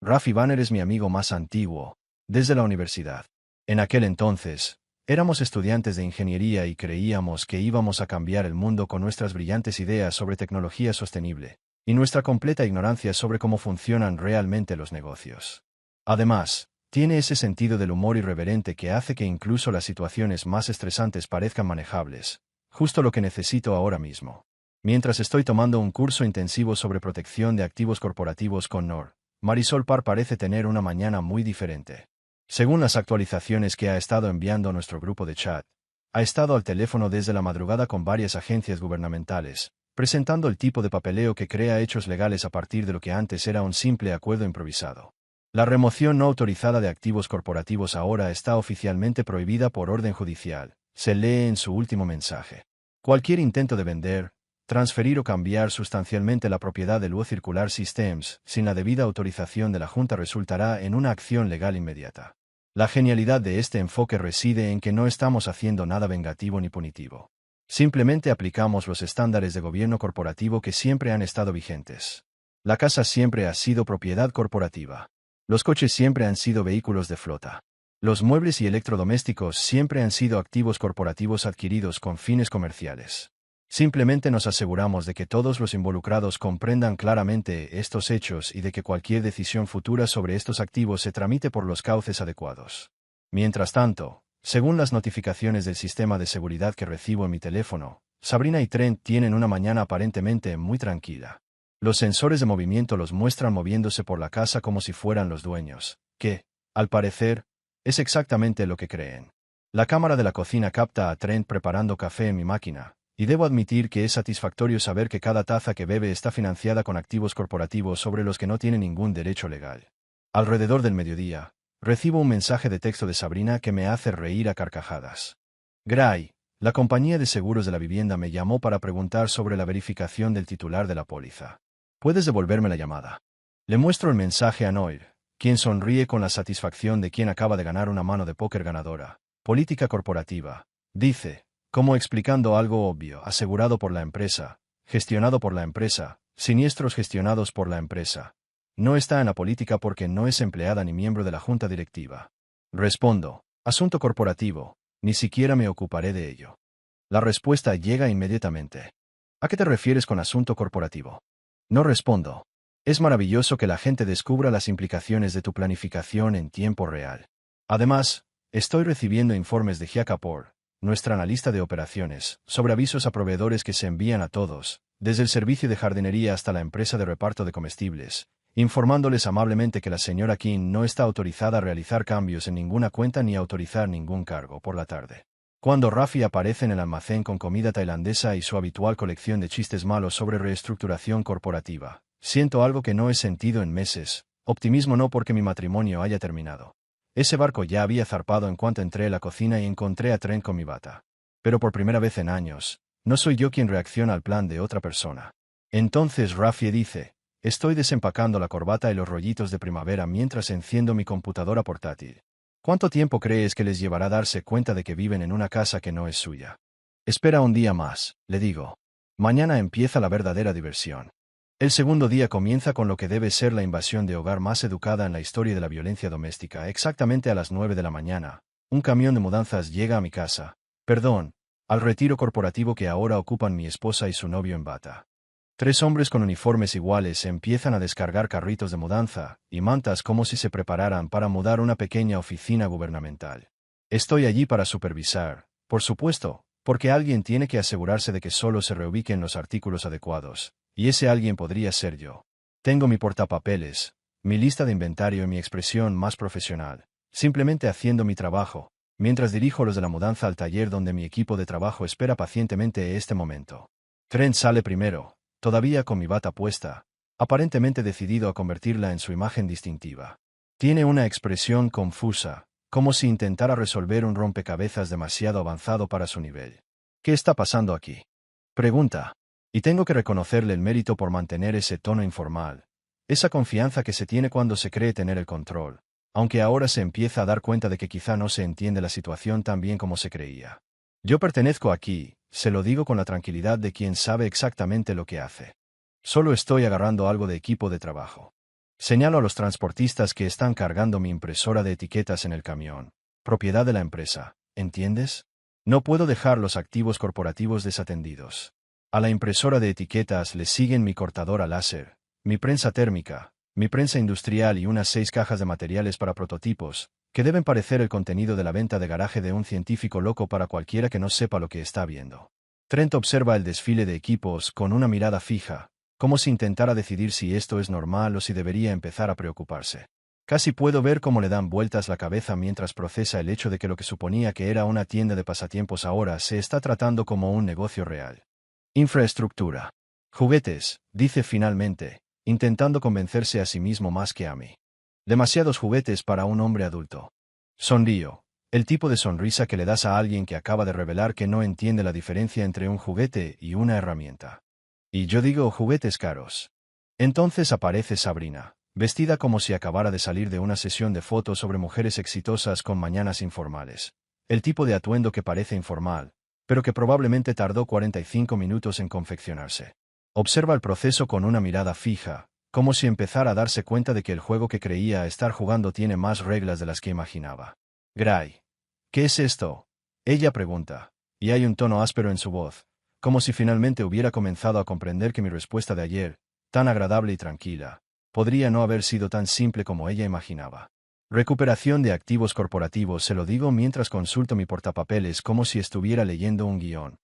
Rafi Banner es mi amigo más antiguo, desde la universidad. En aquel entonces, éramos estudiantes de ingeniería y creíamos que íbamos a cambiar el mundo con nuestras brillantes ideas sobre tecnología sostenible y nuestra completa ignorancia sobre cómo funcionan realmente los negocios. Además, tiene ese sentido del humor irreverente que hace que incluso las situaciones más estresantes parezcan manejables, justo lo que necesito ahora mismo. Mientras estoy tomando un curso intensivo sobre protección de activos corporativos con Nor, Marisol Parr parece tener una mañana muy diferente. Según las actualizaciones que ha estado enviando a nuestro grupo de chat, ha estado al teléfono desde la madrugada con varias agencias gubernamentales, presentando el tipo de papeleo que crea hechos legales a partir de lo que antes era un simple acuerdo improvisado. La remoción no autorizada de activos corporativos ahora está oficialmente prohibida por orden judicial, se lee en su último mensaje. Cualquier intento de vender, transferir o cambiar sustancialmente la propiedad de Luo Circular Systems sin la debida autorización de la Junta resultará en una acción legal inmediata. La genialidad de este enfoque reside en que no estamos haciendo nada vengativo ni punitivo. Simplemente aplicamos los estándares de gobierno corporativo que siempre han estado vigentes. La casa siempre ha sido propiedad corporativa. Los coches siempre han sido vehículos de flota. Los muebles y electrodomésticos siempre han sido activos corporativos adquiridos con fines comerciales. Simplemente nos aseguramos de que todos los involucrados comprendan claramente estos hechos y de que cualquier decisión futura sobre estos activos se tramite por los cauces adecuados. Mientras tanto, según las notificaciones del sistema de seguridad que recibo en mi teléfono, Sabrina y Trent tienen una mañana aparentemente muy tranquila. Los sensores de movimiento los muestran moviéndose por la casa como si fueran los dueños, que, al parecer, es exactamente lo que creen. La cámara de la cocina capta a Trent preparando café en mi máquina, y debo admitir que es satisfactorio saber que cada taza que bebe está financiada con activos corporativos sobre los que no tiene ningún derecho legal. Alrededor del mediodía, recibo un mensaje de texto de Sabrina que me hace reír a carcajadas. Gray, la compañía de seguros de la vivienda me llamó para preguntar sobre la verificación del titular de la póliza. ¿Puedes devolverme la llamada? Le muestro el mensaje a Noir, quien sonríe con la satisfacción de quien acaba de ganar una mano de póker ganadora. Política corporativa. Dice, como explicando algo obvio, asegurado por la empresa, gestionado por la empresa, siniestros gestionados por la empresa. No está en la política porque no es empleada ni miembro de la junta directiva. Respondo, asunto corporativo, ni siquiera me ocuparé de ello. La respuesta llega inmediatamente. ¿A qué te refieres con asunto corporativo? No respondo. Es maravilloso que la gente descubra las implicaciones de tu planificación en tiempo real. Además, estoy recibiendo informes de Gia Kapoor, nuestra analista de operaciones, sobre avisos a proveedores que se envían a todos, desde el servicio de jardinería hasta la empresa de reparto de comestibles, informándoles amablemente que la señora King no está autorizada a realizar cambios en ninguna cuenta ni a autorizar ningún cargo por la tarde. Cuando Rafi aparece en el almacén con comida tailandesa y su habitual colección de chistes malos sobre reestructuración corporativa, siento algo que no he sentido en meses, optimismo no porque mi matrimonio haya terminado. Ese barco ya había zarpado en cuanto entré a la cocina y encontré a Trent con mi bata. Pero por primera vez en años, no soy yo quien reacciona al plan de otra persona. Entonces Rafi dice, estoy desempacando la corbata y los rollitos de primavera mientras enciendo mi computadora portátil. ¿Cuánto tiempo crees que les llevará darse cuenta de que viven en una casa que no es suya? Espera un día más, le digo. Mañana empieza la verdadera diversión. El segundo día comienza con lo que debe ser la invasión de hogar más educada en la historia de la violencia doméstica. Exactamente a las 9 de la mañana, un camión de mudanzas llega a mi casa. Perdón, al retiro corporativo que ahora ocupan mi esposa y su novio en bata. 3 hombres con uniformes iguales empiezan a descargar carritos de mudanza y mantas como si se prepararan para mudar una pequeña oficina gubernamental. Estoy allí para supervisar, por supuesto, porque alguien tiene que asegurarse de que solo se reubiquen los artículos adecuados, y ese alguien podría ser yo. Tengo mi portapapeles, mi lista de inventario y mi expresión más profesional, simplemente haciendo mi trabajo, mientras dirijo los de la mudanza al taller donde mi equipo de trabajo espera pacientemente este momento. Trent sale primero, todavía con mi bata puesta, aparentemente decidido a convertirla en su imagen distintiva. Tiene una expresión confusa, como si intentara resolver un rompecabezas demasiado avanzado para su nivel. ¿Qué está pasando aquí? Pregunta. Y tengo que reconocerle el mérito por mantener ese tono informal, esa confianza que se tiene cuando se cree tener el control, aunque ahora se empieza a dar cuenta de que quizá no se entiende la situación tan bien como se creía. Yo pertenezco aquí, se lo digo con la tranquilidad de quien sabe exactamente lo que hace. Solo estoy agarrando algo de equipo de trabajo. Señalo a los transportistas que están cargando mi impresora de etiquetas en el camión, propiedad de la empresa, ¿entiendes? No puedo dejar los activos corporativos desatendidos. A la impresora de etiquetas le siguen mi cortadora láser, mi prensa térmica, mi prensa industrial y unas 6 cajas de materiales para prototipos, que deben parecer el contenido de la venta de garaje de un científico loco para cualquiera que no sepa lo que está viendo. Trent observa el desfile de equipos con una mirada fija, como si intentara decidir si esto es normal o si debería empezar a preocuparse. Casi puedo ver cómo le dan vueltas la cabeza mientras procesa el hecho de que lo que suponía que era una tienda de pasatiempos ahora se está tratando como un negocio real. Infraestructura. Juguetes, dice finalmente, intentando convencerse a sí mismo más que a mí. Demasiados juguetes para un hombre adulto. Sonrío, el tipo de sonrisa que le das a alguien que acaba de revelar que no entiende la diferencia entre un juguete y una herramienta. Y yo digo juguetes caros. Entonces aparece Sabrina, vestida como si acabara de salir de una sesión de fotos sobre mujeres exitosas con mañanas informales. El tipo de atuendo que parece informal, pero que probablemente tardó 45 minutos en confeccionarse. Observa el proceso con una mirada fija, como si empezara a darse cuenta de que el juego que creía estar jugando tiene más reglas de las que imaginaba. Gray. ¿Qué es esto? Ella pregunta, y hay un tono áspero en su voz, como si finalmente hubiera comenzado a comprender que mi respuesta de ayer, tan agradable y tranquila, podría no haber sido tan simple como ella imaginaba. Recuperación de activos corporativos, se lo digo mientras consulto mi portapapeles como si estuviera leyendo un guión.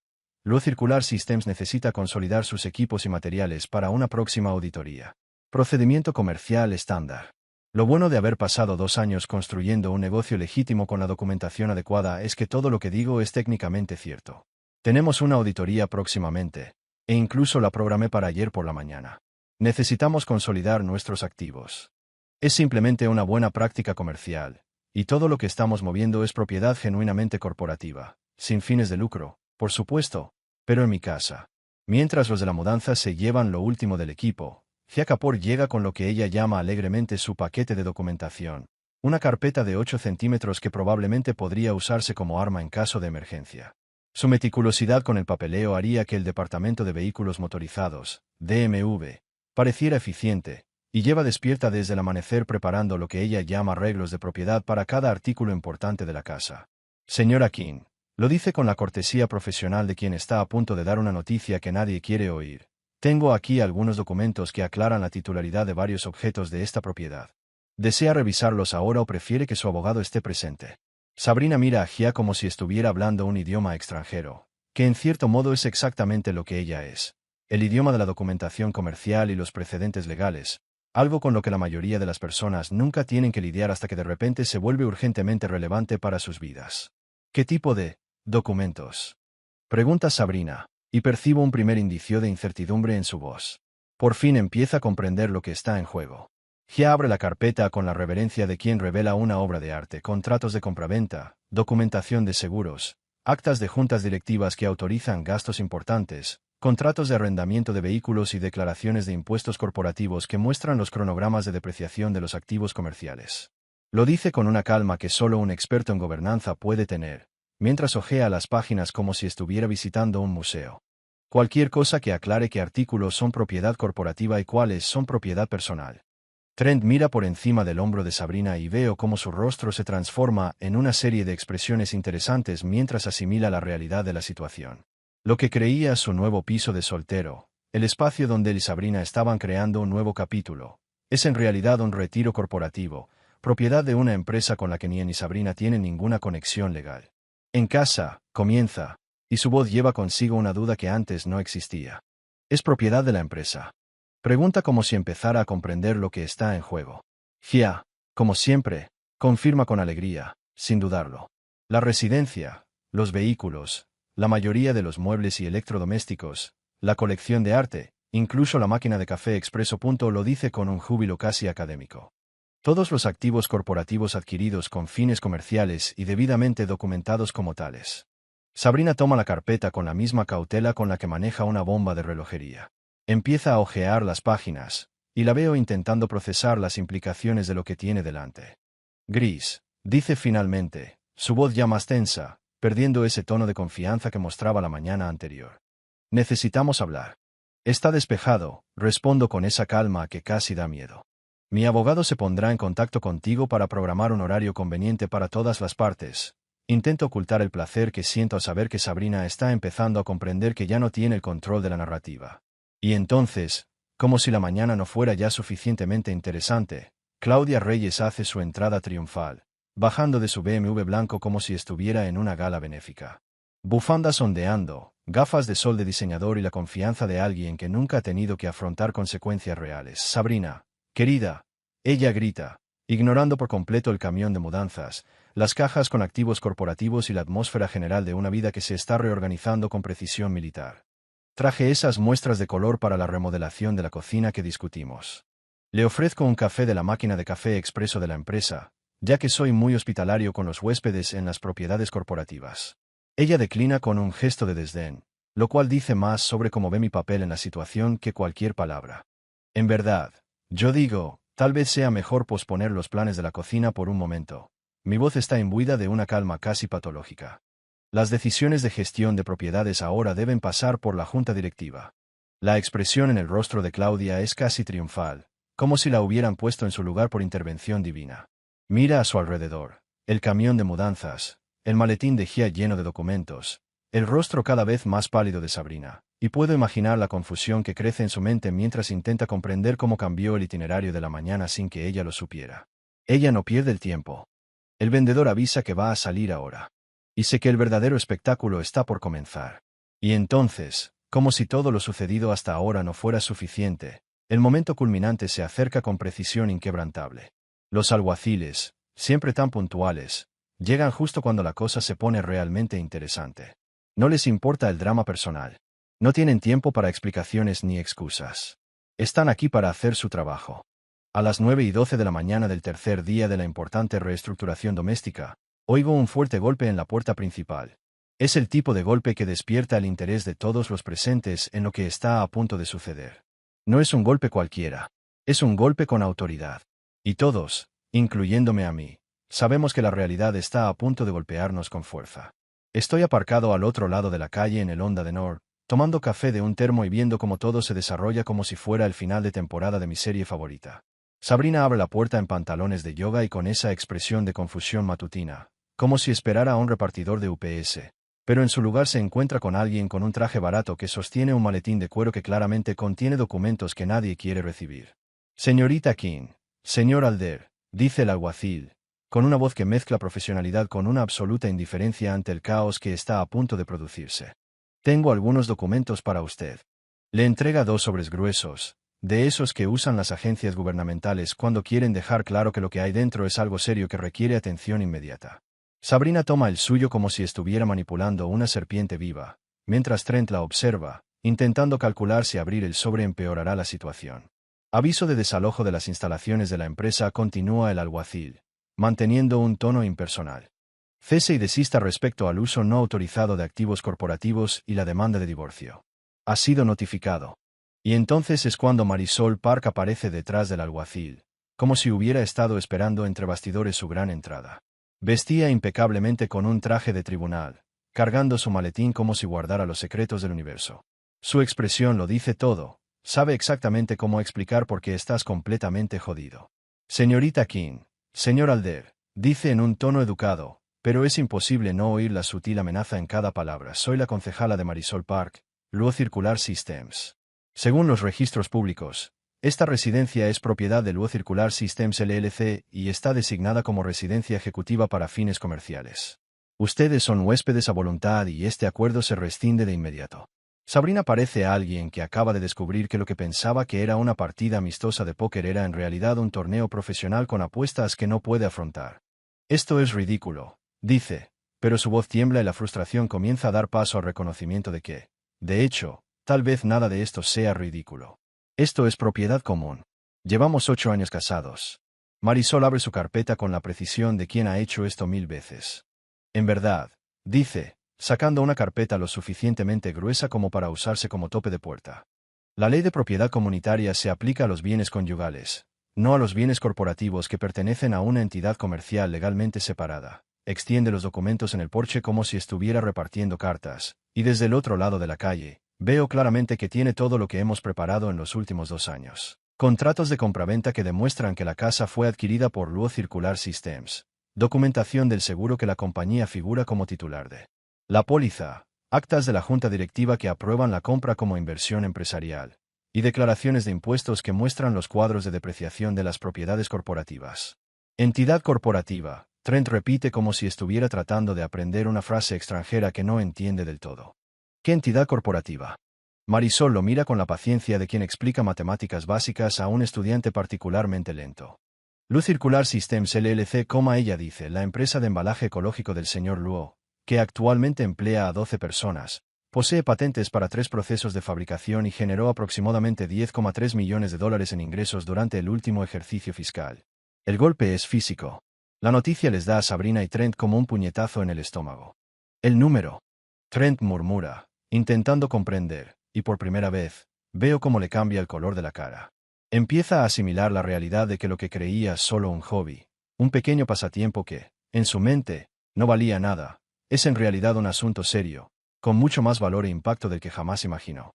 Luo Circular Systems necesita consolidar sus equipos y materiales para una próxima auditoría. Procedimiento comercial estándar. Lo bueno de haber pasado 2 años construyendo un negocio legítimo con la documentación adecuada es que todo lo que digo es técnicamente cierto. Tenemos una auditoría próximamente, e incluso la programé para ayer por la mañana. Necesitamos consolidar nuestros activos. Es simplemente una buena práctica comercial, y todo lo que estamos moviendo es propiedad genuinamente corporativa, sin fines de lucro, por supuesto, pero en mi casa. Mientras los de la mudanza se llevan lo último del equipo, Jia Kapoor llega con lo que ella llama alegremente su paquete de documentación, una carpeta de 8 centímetros que probablemente podría usarse como arma en caso de emergencia. Su meticulosidad con el papeleo haría que el Departamento de Vehículos Motorizados, DMV, pareciera eficiente, y lleva despierta desde el amanecer preparando lo que ella llama arreglos de propiedad para cada artículo importante de la casa. Señora King, lo dice con la cortesía profesional de quien está a punto de dar una noticia que nadie quiere oír. Tengo aquí algunos documentos que aclaran la titularidad de varios objetos de esta propiedad. ¿Desea revisarlos ahora o prefiere que su abogado esté presente? Sabrina mira a Jia como si estuviera hablando un idioma extranjero, que en cierto modo es exactamente lo que ella es. El idioma de la documentación comercial y los precedentes legales, algo con lo que la mayoría de las personas nunca tienen que lidiar hasta que de repente se vuelve urgentemente relevante para sus vidas. ¿Qué tipo de documentos? Pregunta Sabrina, y percibo un primer indicio de incertidumbre en su voz. Por fin empieza a comprender lo que está en juego. Jia abre la carpeta con la reverencia de quien revela una obra de arte, contratos de compraventa, documentación de seguros, actas de juntas directivas que autorizan gastos importantes, contratos de arrendamiento de vehículos y declaraciones de impuestos corporativos que muestran los cronogramas de depreciación de los activos comerciales. Lo dice con una calma que solo un experto en gobernanza puede tener, mientras hojea las páginas como si estuviera visitando un museo. Cualquier cosa que aclare qué artículos son propiedad corporativa y cuáles son propiedad personal. Trent mira por encima del hombro de Sabrina y veo cómo su rostro se transforma en una serie de expresiones interesantes mientras asimila la realidad de la situación. Lo que creía su nuevo piso de soltero, el espacio donde él y Sabrina estaban creando un nuevo capítulo, es en realidad un retiro corporativo, propiedad de una empresa con la que ni él ni Sabrina tienen ninguna conexión legal. En casa, comienza, y su voz lleva consigo una duda que antes no existía. ¿Es propiedad de la empresa? Pregunta como si empezara a comprender lo que está en juego. Jia, como siempre, confirma con alegría, sin dudarlo. La residencia, los vehículos, la mayoría de los muebles y electrodomésticos, la colección de arte, incluso la máquina de café expreso. Lo dice con un júbilo casi académico. Todos los activos corporativos adquiridos con fines comerciales y debidamente documentados como tales. Sabrina toma la carpeta con la misma cautela con la que maneja una bomba de relojería. Empieza a hojear las páginas, y la veo intentando procesar las implicaciones de lo que tiene delante. Gris, dice finalmente, su voz ya más tensa, perdiendo ese tono de confianza que mostraba la mañana anterior. Necesitamos hablar. Está despejado, respondo con esa calma que casi da miedo. Mi abogado se pondrá en contacto contigo para programar un horario conveniente para todas las partes. Intento ocultar el placer que siento al saber que Sabrina está empezando a comprender que ya no tiene el control de la narrativa. Y entonces, como si la mañana no fuera ya suficientemente interesante, Claudia Reyes hace su entrada triunfal, bajando de su BMW blanco como si estuviera en una gala benéfica. Bufandas ondeando, gafas de sol de diseñador y la confianza de alguien que nunca ha tenido que afrontar consecuencias reales. Sabrina, querida, ella grita, ignorando por completo el camión de mudanzas, las cajas con activos corporativos y la atmósfera general de una vida que se está reorganizando con precisión militar. Traje esas muestras de color para la remodelación de la cocina que discutimos. Le ofrezco un café de la máquina de café expreso de la empresa, ya que soy muy hospitalario con los huéspedes en las propiedades corporativas. Ella declina con un gesto de desdén, lo cual dice más sobre cómo ve mi papel en la situación que cualquier palabra. En verdad, yo digo, tal vez sea mejor posponer los planes de la cocina por un momento. Mi voz está imbuida de una calma casi patológica. Las decisiones de gestión de propiedades ahora deben pasar por la junta directiva. La expresión en el rostro de Claudia es casi triunfal, como si la hubieran puesto en su lugar por intervención divina. Mira a su alrededor, el camión de mudanzas, el maletín de Jia lleno de documentos, el rostro cada vez más pálido de Sabrina, y puedo imaginar la confusión que crece en su mente mientras intenta comprender cómo cambió el itinerario de la mañana sin que ella lo supiera. Ella no pierde el tiempo. El vendedor avisa que va a salir ahora. Y sé que el verdadero espectáculo está por comenzar. Y entonces, como si todo lo sucedido hasta ahora no fuera suficiente, el momento culminante se acerca con precisión inquebrantable. Los alguaciles, siempre tan puntuales, llegan justo cuando la cosa se pone realmente interesante. No les importa el drama personal. No tienen tiempo para explicaciones ni excusas. Están aquí para hacer su trabajo. A las 9:12 de la mañana del tercer día de la importante reestructuración doméstica, oigo un fuerte golpe en la puerta principal. Es el tipo de golpe que despierta el interés de todos los presentes en lo que está a punto de suceder. No es un golpe cualquiera. Es un golpe con autoridad. Y todos, incluyéndome a mí, sabemos que la realidad está a punto de golpearnos con fuerza. Estoy aparcado al otro lado de la calle en el Honda de Nord, tomando café de un termo y viendo cómo todo se desarrolla como si fuera el final de temporada de mi serie favorita. Sabrina abre la puerta en pantalones de yoga y con esa expresión de confusión matutina, como si esperara a un repartidor de UPS. Pero en su lugar se encuentra con alguien con un traje barato que sostiene un maletín de cuero que claramente contiene documentos que nadie quiere recibir. Señorita King, señor Alder, dice el alguacil, con una voz que mezcla profesionalidad con una absoluta indiferencia ante el caos que está a punto de producirse. Tengo algunos documentos para usted. Le entrega 2 sobres gruesos, de esos que usan las agencias gubernamentales cuando quieren dejar claro que lo que hay dentro es algo serio que requiere atención inmediata. Sabrina toma el suyo como si estuviera manipulando una serpiente viva, mientras Trent la observa, intentando calcular si abrir el sobre empeorará la situación. Aviso de desalojo de las instalaciones de la empresa, continúa el alguacil, manteniendo un tono impersonal. Cese y desista respecto al uso no autorizado de activos corporativos y la demanda de divorcio. Ha sido notificado. Y entonces es cuando Marisol Park aparece detrás del alguacil, como si hubiera estado esperando entre bastidores su gran entrada. Vestía impecablemente con un traje de tribunal, cargando su maletín como si guardara los secretos del universo. Su expresión lo dice todo, sabe exactamente cómo explicar por qué estás completamente jodido. Señorita King, señor Alder, dice en un tono educado, pero es imposible no oír la sutil amenaza en cada palabra. Soy la concejala de Marisol Park, Luo Circular Systems. Según los registros públicos, esta residencia es propiedad de Luo Circular Systems LLC y está designada como residencia ejecutiva para fines comerciales. Ustedes son huéspedes a voluntad y este acuerdo se rescinde de inmediato. Sabrina parece a alguien que acaba de descubrir que lo que pensaba que era una partida amistosa de póker era en realidad un torneo profesional con apuestas que no puede afrontar. Esto es ridículo, dice, pero su voz tiembla y la frustración comienza a dar paso al reconocimiento de que, de hecho, tal vez nada de esto sea ridículo. Esto es propiedad común. Llevamos 8 años casados. Marisol abre su carpeta con la precisión de quien ha hecho esto 1000 veces. En verdad, dice, sacando una carpeta lo suficientemente gruesa como para usarse como tope de puerta. La ley de propiedad comunitaria se aplica a los bienes conyugales, no a los bienes corporativos que pertenecen a una entidad comercial legalmente separada. Extiende los documentos en el porche como si estuviera repartiendo cartas, y desde el otro lado de la calle, veo claramente que tiene todo lo que hemos preparado en los últimos 2 años. Contratos de compraventa que demuestran que la casa fue adquirida por Luo Circular Systems. Documentación del seguro que la compañía figura como titular de. La póliza, actas de la junta directiva que aprueban la compra como inversión empresarial, y declaraciones de impuestos que muestran los cuadros de depreciación de las propiedades corporativas. Entidad corporativa, Trent repite como si estuviera tratando de aprender una frase extranjera que no entiende del todo. ¿Qué entidad corporativa? Marisol lo mira con la paciencia de quien explica matemáticas básicas a un estudiante particularmente lento. Luo Circular Systems LLC, ella dice, la empresa de embalaje ecológico del señor Luo, que actualmente emplea a 12 personas, posee patentes para 3 procesos de fabricación y generó aproximadamente $10,3 millones en ingresos durante el último ejercicio fiscal. El golpe es físico. La noticia les da a Sabrina y Trent como un puñetazo en el estómago. El número. Trent murmura, intentando comprender, y por primera vez, veo cómo le cambia el color de la cara. Empieza a asimilar la realidad de que lo que creía solo un hobby, un pequeño pasatiempo que, en su mente, no valía nada, es en realidad un asunto serio, con mucho más valor e impacto del que jamás imaginó.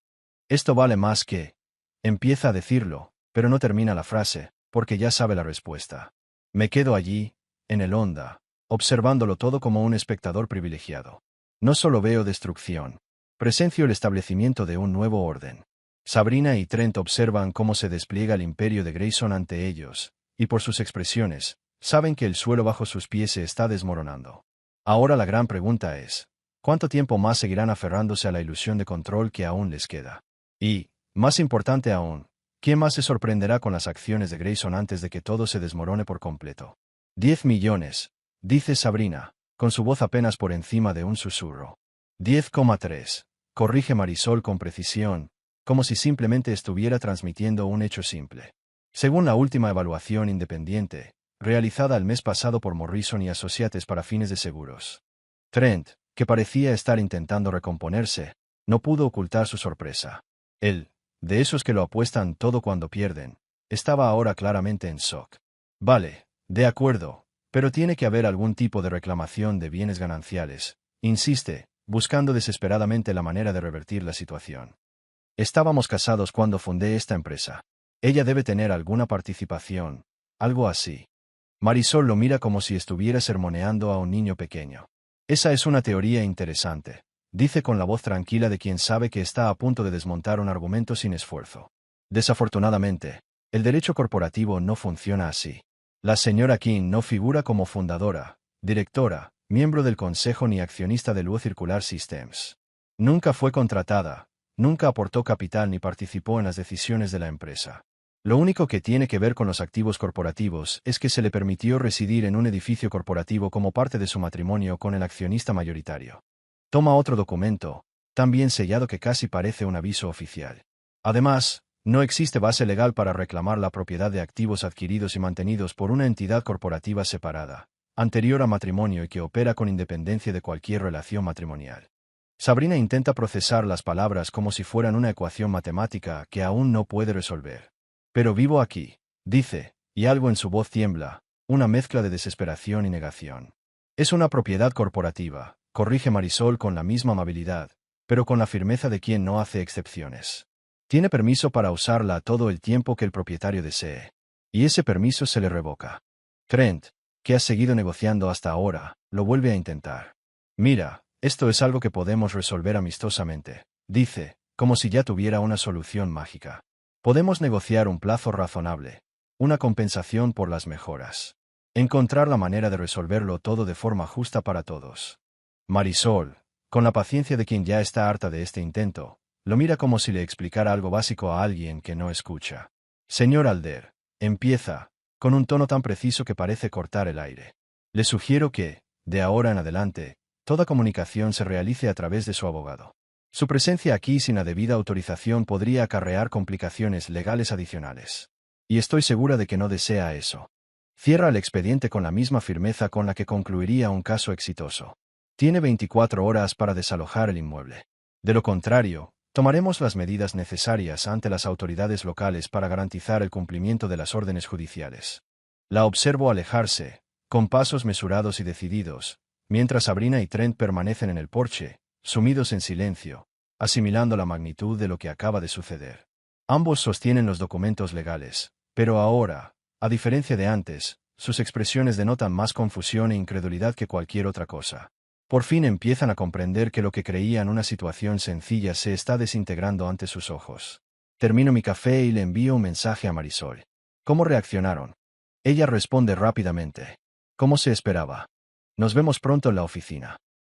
Esto vale más que. Empieza a decirlo, pero no termina la frase, porque ya sabe la respuesta. Me quedo allí, en el Honda, observándolo todo como un espectador privilegiado. No solo veo destrucción. Presencio el establecimiento de un nuevo orden. Sabrina y Trent observan cómo se despliega el imperio de Grayson ante ellos, y por sus expresiones, saben que el suelo bajo sus pies se está desmoronando. Ahora la gran pregunta es, ¿cuánto tiempo más seguirán aferrándose a la ilusión de control que aún les queda? Y, más importante aún, ¿Quién más se sorprenderá con las acciones de Grayson antes de que todo se desmorone por completo? 10 millones, dice Sabrina, con su voz apenas por encima de un susurro. 10,3, corrige Marisol con precisión, como si simplemente estuviera transmitiendo un hecho simple. Según la última evaluación independiente, realizada el mes pasado por Morrison y Associates para fines de seguros. Trent, que parecía estar intentando recomponerse, no pudo ocultar su sorpresa. Él, de esos que lo apuestan todo cuando pierden, estaba ahora claramente en shock. Vale, de acuerdo, pero tiene que haber algún tipo de reclamación de bienes gananciales, insiste, buscando desesperadamente la manera de revertir la situación. Estábamos casados cuando fundé esta empresa. Ella debe tener alguna participación, algo así. Marisol lo mira como si estuviera sermoneando a un niño pequeño. Esa es una teoría interesante, dice con la voz tranquila de quien sabe que está a punto de desmontar un argumento sin esfuerzo. Desafortunadamente, el derecho corporativo no funciona así. La señora King no figura como fundadora, directora, miembro del consejo ni accionista de Luo Circular Systems. Nunca fue contratada, nunca aportó capital ni participó en las decisiones de la empresa. Lo único que tiene que ver con los activos corporativos es que se le permitió residir en un edificio corporativo como parte de su matrimonio con el accionista mayoritario. Toma otro documento, tan bien sellado que casi parece un aviso oficial. Además, no existe base legal para reclamar la propiedad de activos adquiridos y mantenidos por una entidad corporativa separada, anterior a matrimonio y que opera con independencia de cualquier relación matrimonial. Sabrina intenta procesar las palabras como si fueran una ecuación matemática que aún no puede resolver. Pero vivo aquí, dice, y algo en su voz tiembla, una mezcla de desesperación y negación. Es una propiedad corporativa, corrige Marisol con la misma amabilidad, pero con la firmeza de quien no hace excepciones. Tiene permiso para usarla todo el tiempo que el propietario desee. Y ese permiso se le revoca. Trent, que ha seguido negociando hasta ahora, lo vuelve a intentar. Mira, esto es algo que podemos resolver amistosamente, dice, como si ya tuviera una solución mágica. Podemos negociar un plazo razonable, una compensación por las mejoras. Encontrar la manera de resolverlo todo de forma justa para todos. Marisol, con la paciencia de quien ya está harta de este intento, lo mira como si le explicara algo básico a alguien que no escucha. Señor Alder, empieza, con un tono tan preciso que parece cortar el aire. Le sugiero que, de ahora en adelante, toda comunicación se realice a través de su abogado. Su presencia aquí sin la debida autorización podría acarrear complicaciones legales adicionales. Y estoy segura de que no desea eso. Cierra el expediente con la misma firmeza con la que concluiría un caso exitoso. Tiene 24 horas para desalojar el inmueble. De lo contrario, tomaremos las medidas necesarias ante las autoridades locales para garantizar el cumplimiento de las órdenes judiciales. La observo alejarse, con pasos mesurados y decididos, mientras Sabrina y Trent permanecen en el porche, sumidos en silencio, asimilando la magnitud de lo que acaba de suceder. Ambos sostienen los documentos legales, pero ahora, a diferencia de antes, sus expresiones denotan más confusión e incredulidad que cualquier otra cosa. Por fin empiezan a comprender que lo que creían una situación sencilla se está desintegrando ante sus ojos. Termino mi café y le envío un mensaje a Marisol. ¿Cómo reaccionaron? Ella responde rápidamente. ¿Cómo se esperaba? Nos vemos pronto en la oficina.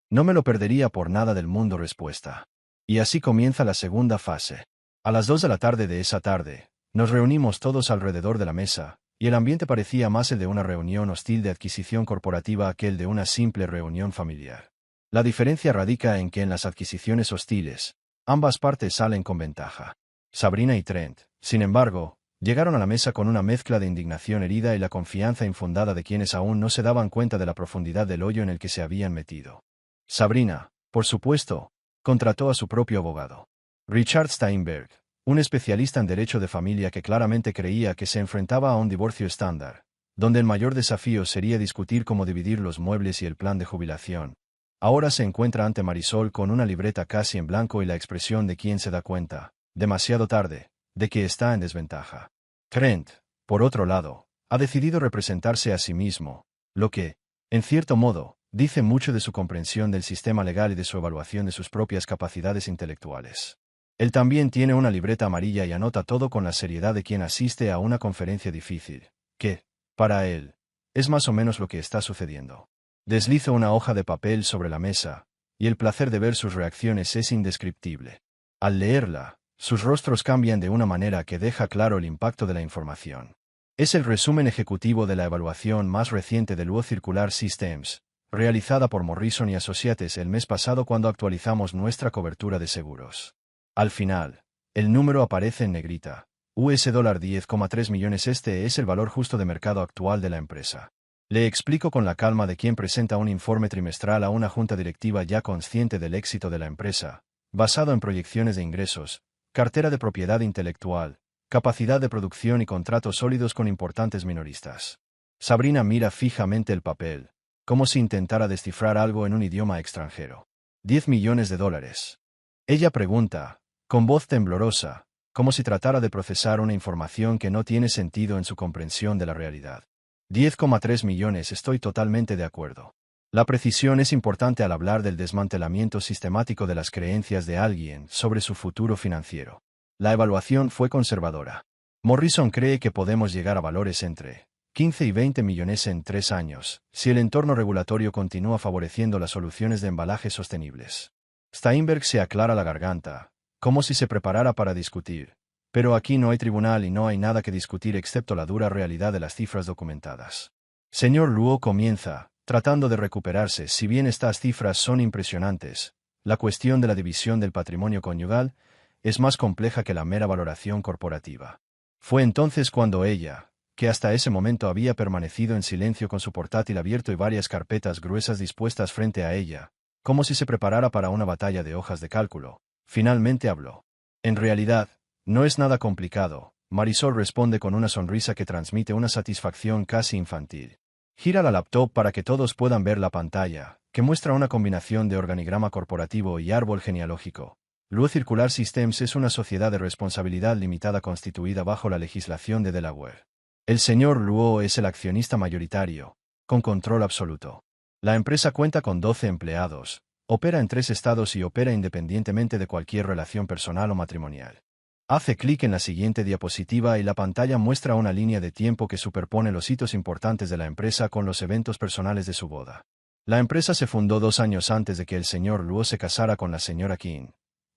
No me lo perdería por nada del mundo respuesta. Y así comienza la segunda fase. A las 2 de la tarde de esa tarde, nos reunimos todos alrededor de la mesa, y el ambiente parecía más el de una reunión hostil de adquisición corporativa que el de una simple reunión familiar. La diferencia radica en que en las adquisiciones hostiles, ambas partes salen con ventaja. Sabrina y Trent, sin embargo, llegaron a la mesa con una mezcla de indignación herida y la confianza infundada de quienes aún no se daban cuenta de la profundidad del hoyo en el que se habían metido. Sabrina, por supuesto, contrató a su propio abogado. Richard Steinberg, un especialista en derecho de familia que claramente creía que se enfrentaba a un divorcio estándar, donde el mayor desafío sería discutir cómo dividir los muebles y el plan de jubilación. Ahora se encuentra ante Marisol con una libreta casi en blanco y la expresión de quien se da cuenta, demasiado tarde, de que está en desventaja. Trent, por otro lado, ha decidido representarse a sí mismo, lo que, en cierto modo, dice mucho de su comprensión del sistema legal y de su evaluación de sus propias capacidades intelectuales. Él también tiene una libreta amarilla y anota todo con la seriedad de quien asiste a una conferencia difícil, que, para él, es más o menos lo que está sucediendo. Desliza una hoja de papel sobre la mesa, y el placer de ver sus reacciones es indescriptible. Al leerla, Sus rostros cambian de una manera que deja claro el impacto de la información. Es el resumen ejecutivo de la evaluación más reciente de Luo Circular Systems, realizada por Morrison y Associates el mes pasado cuando actualizamos nuestra cobertura de seguros. Al final, el número aparece en negrita. $10,3 millones. Este es el valor justo de mercado actual de la empresa. Le explico con la calma de quien presenta un informe trimestral a una junta directiva ya consciente del éxito de la empresa, basado en proyecciones de ingresos, cartera de propiedad intelectual, capacidad de producción y contratos sólidos con importantes minoristas. Sabrina mira fijamente el papel, como si intentara descifrar algo en un idioma extranjero. $10 millones. Ella pregunta, con voz temblorosa, como si tratara de procesar una información que no tiene sentido en su comprensión de la realidad. 10,3 millones. Estoy totalmente de acuerdo. La precisión es importante al hablar del desmantelamiento sistemático de las creencias de alguien sobre su futuro financiero. La evaluación fue conservadora. Morrison cree que podemos llegar a valores entre 15 y 20 millones en 3 años, si el entorno regulatorio continúa favoreciendo las soluciones de embalaje sostenibles. Steinberg se aclara la garganta, como si se preparara para discutir. Pero aquí no hay tribunal y no hay nada que discutir excepto la dura realidad de las cifras documentadas. Señor Luo comienza, tratando de recuperarse. Si bien estas cifras son impresionantes, la cuestión de la división del patrimonio conyugal es más compleja que la mera valoración corporativa. Fue entonces cuando ella, que hasta ese momento había permanecido en silencio con su portátil abierto y varias carpetas gruesas dispuestas frente a ella, como si se preparara para una batalla de hojas de cálculo, finalmente habló. En realidad, no es nada complicado, Marisol responde con una sonrisa que transmite una satisfacción casi infantil. Gira la laptop para que todos puedan ver la pantalla, que muestra una combinación de organigrama corporativo y árbol genealógico. Luo Circular Systems es una sociedad de responsabilidad limitada constituida bajo la legislación de Delaware. El señor Luo es el accionista mayoritario, con control absoluto. La empresa cuenta con 12 empleados, opera en 3 estados y opera independientemente de cualquier relación personal o matrimonial. Hace clic en la siguiente diapositiva y la pantalla muestra una línea de tiempo que superpone los hitos importantes de la empresa con los eventos personales de su boda. La empresa se fundó 2 años antes de que el señor Luo se casara con la señora King.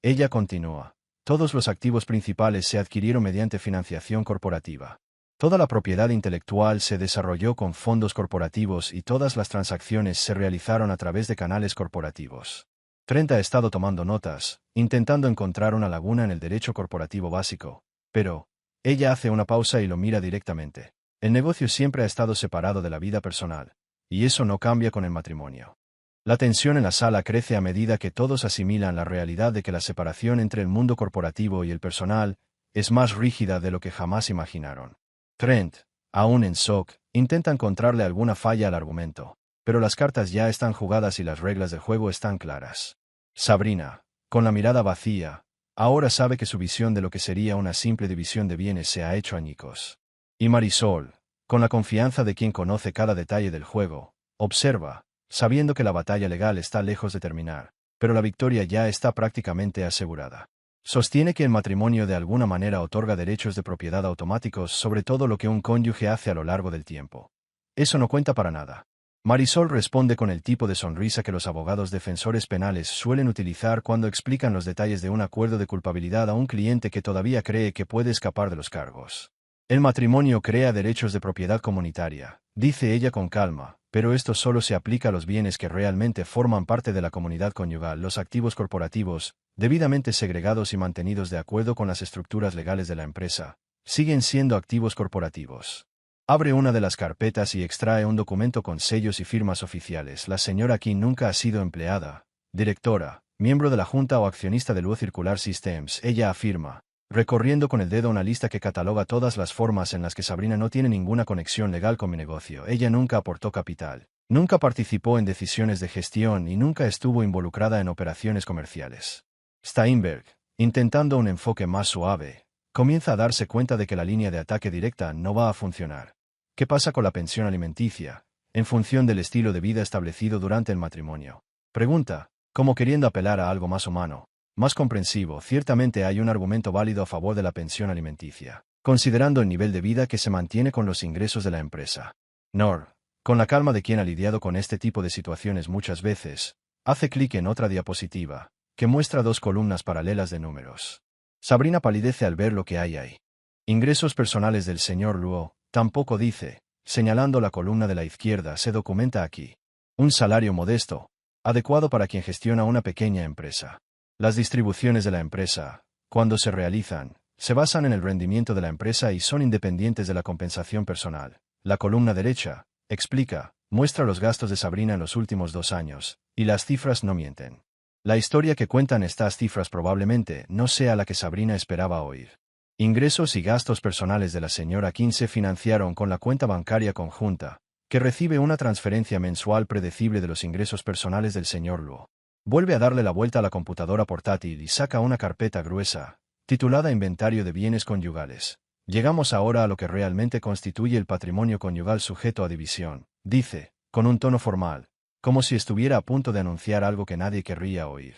Ella continúa. Todos los activos principales se adquirieron mediante financiación corporativa. Toda la propiedad intelectual se desarrolló con fondos corporativos y todas las transacciones se realizaron a través de canales corporativos. Trent ha estado tomando notas, intentando encontrar una laguna en el derecho corporativo básico, pero, ella hace una pausa y lo mira directamente. El negocio siempre ha estado separado de la vida personal, y eso no cambia con el matrimonio. La tensión en la sala crece a medida que todos asimilan la realidad de que la separación entre el mundo corporativo y el personal es más rígida de lo que jamás imaginaron. Trent, aún en shock, intenta encontrarle alguna falla al argumento, pero las cartas ya están jugadas y las reglas del juego están claras. Sabrina, con la mirada vacía, ahora sabe que su visión de lo que sería una simple división de bienes se ha hecho añicos. Y Marisol, con la confianza de quien conoce cada detalle del juego, observa, sabiendo que la batalla legal está lejos de terminar, pero la victoria ya está prácticamente asegurada. Sostiene que el matrimonio de alguna manera otorga derechos de propiedad automáticos sobre todo lo que un cónyuge hace a lo largo del tiempo. Eso no cuenta para nada. Marisol responde con el tipo de sonrisa que los abogados defensores penales suelen utilizar cuando explican los detalles de un acuerdo de culpabilidad a un cliente que todavía cree que puede escapar de los cargos. El matrimonio crea derechos de propiedad comunitaria, dice ella con calma, pero esto solo se aplica a los bienes que realmente forman parte de la comunidad conyugal. Los activos corporativos, debidamente segregados y mantenidos de acuerdo con las estructuras legales de la empresa, siguen siendo activos corporativos. Abre una de las carpetas y extrae un documento con sellos y firmas oficiales. La señora King nunca ha sido empleada, directora, miembro de la junta o accionista de Luo Circular Systems. Ella afirma, recorriendo con el dedo una lista que cataloga todas las formas en las que Sabrina no tiene ninguna conexión legal con mi negocio. Ella nunca aportó capital, nunca participó en decisiones de gestión y nunca estuvo involucrada en operaciones comerciales. Steinberg, intentando un enfoque más suave, comienza a darse cuenta de que la línea de ataque directa no va a funcionar. ¿Qué pasa con la pensión alimenticia, en función del estilo de vida establecido durante el matrimonio? Pregunta, como queriendo apelar a algo más humano, más comprensivo. Ciertamente hay un argumento válido a favor de la pensión alimenticia, considerando el nivel de vida que se mantiene con los ingresos de la empresa. Nor, con la calma de quien ha lidiado con este tipo de situaciones muchas veces, hace clic en otra diapositiva, que muestra 2 columnas paralelas de números. Sabrina palidece al ver lo que hay ahí. Ingresos personales del señor Luo, tampoco dice, señalando la columna de la izquierda, se documenta aquí. Un salario modesto, adecuado para quien gestiona una pequeña empresa. Las distribuciones de la empresa, cuando se realizan, se basan en el rendimiento de la empresa y son independientes de la compensación personal. La columna derecha, explica, muestra los gastos de Sabrina en los últimos 2 años, y las cifras no mienten. La historia que cuentan estas cifras probablemente no sea la que Sabrina esperaba oír. Ingresos y gastos personales de la señora Kim se financiaron con la cuenta bancaria conjunta, que recibe una transferencia mensual predecible de los ingresos personales del señor Luo. Vuelve a darle la vuelta a la computadora portátil y saca una carpeta gruesa, titulada Inventario de bienes conyugales. Llegamos ahora a lo que realmente constituye el patrimonio conyugal sujeto a división, dice, con un tono formal, como si estuviera a punto de anunciar algo que nadie querría oír.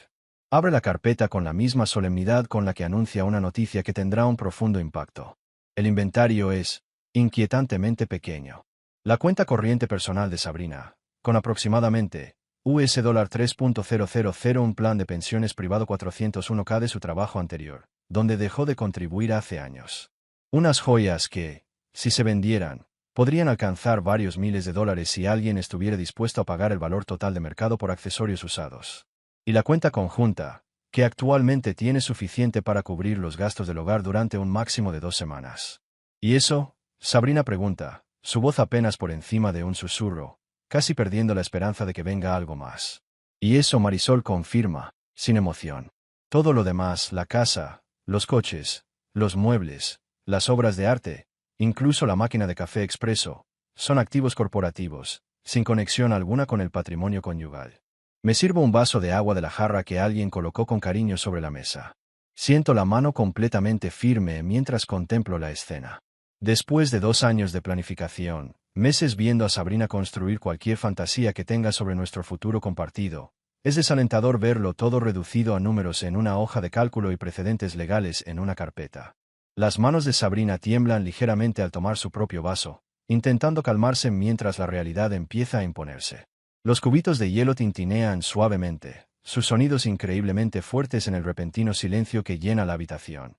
Abre la carpeta con la misma solemnidad con la que anuncia una noticia que tendrá un profundo impacto. El inventario es inquietantemente pequeño. La cuenta corriente personal de Sabrina, con aproximadamente $3.000, un plan de pensiones privado 401k de su trabajo anterior, donde dejó de contribuir hace años. Unas joyas que, si se vendieran, podrían alcanzar varios miles de dólares si alguien estuviera dispuesto a pagar el valor total de mercado por accesorios usados. Y la cuenta conjunta, que actualmente tiene suficiente para cubrir los gastos del hogar durante un máximo de 2 semanas. ¿Y eso? Sabrina pregunta, su voz apenas por encima de un susurro, casi perdiendo la esperanza de que venga algo más. Y eso Marisol confirma, sin emoción. Todo lo demás, la casa, los coches, los muebles, las obras de arte, incluso la máquina de café expreso, son activos corporativos, sin conexión alguna con el patrimonio conyugal. Me sirvo un vaso de agua de la jarra que alguien colocó con cariño sobre la mesa. Siento la mano completamente firme mientras contemplo la escena. Después de 2 años de planificación, meses viendo a Sabrina construir cualquier fantasía que tenga sobre nuestro futuro compartido, es desalentador verlo todo reducido a números en una hoja de cálculo y precedentes legales en una carpeta. Las manos de Sabrina tiemblan ligeramente al tomar su propio vaso, intentando calmarse mientras la realidad empieza a imponerse. Los cubitos de hielo tintinean suavemente, sus sonidos increíblemente fuertes en el repentino silencio que llena la habitación.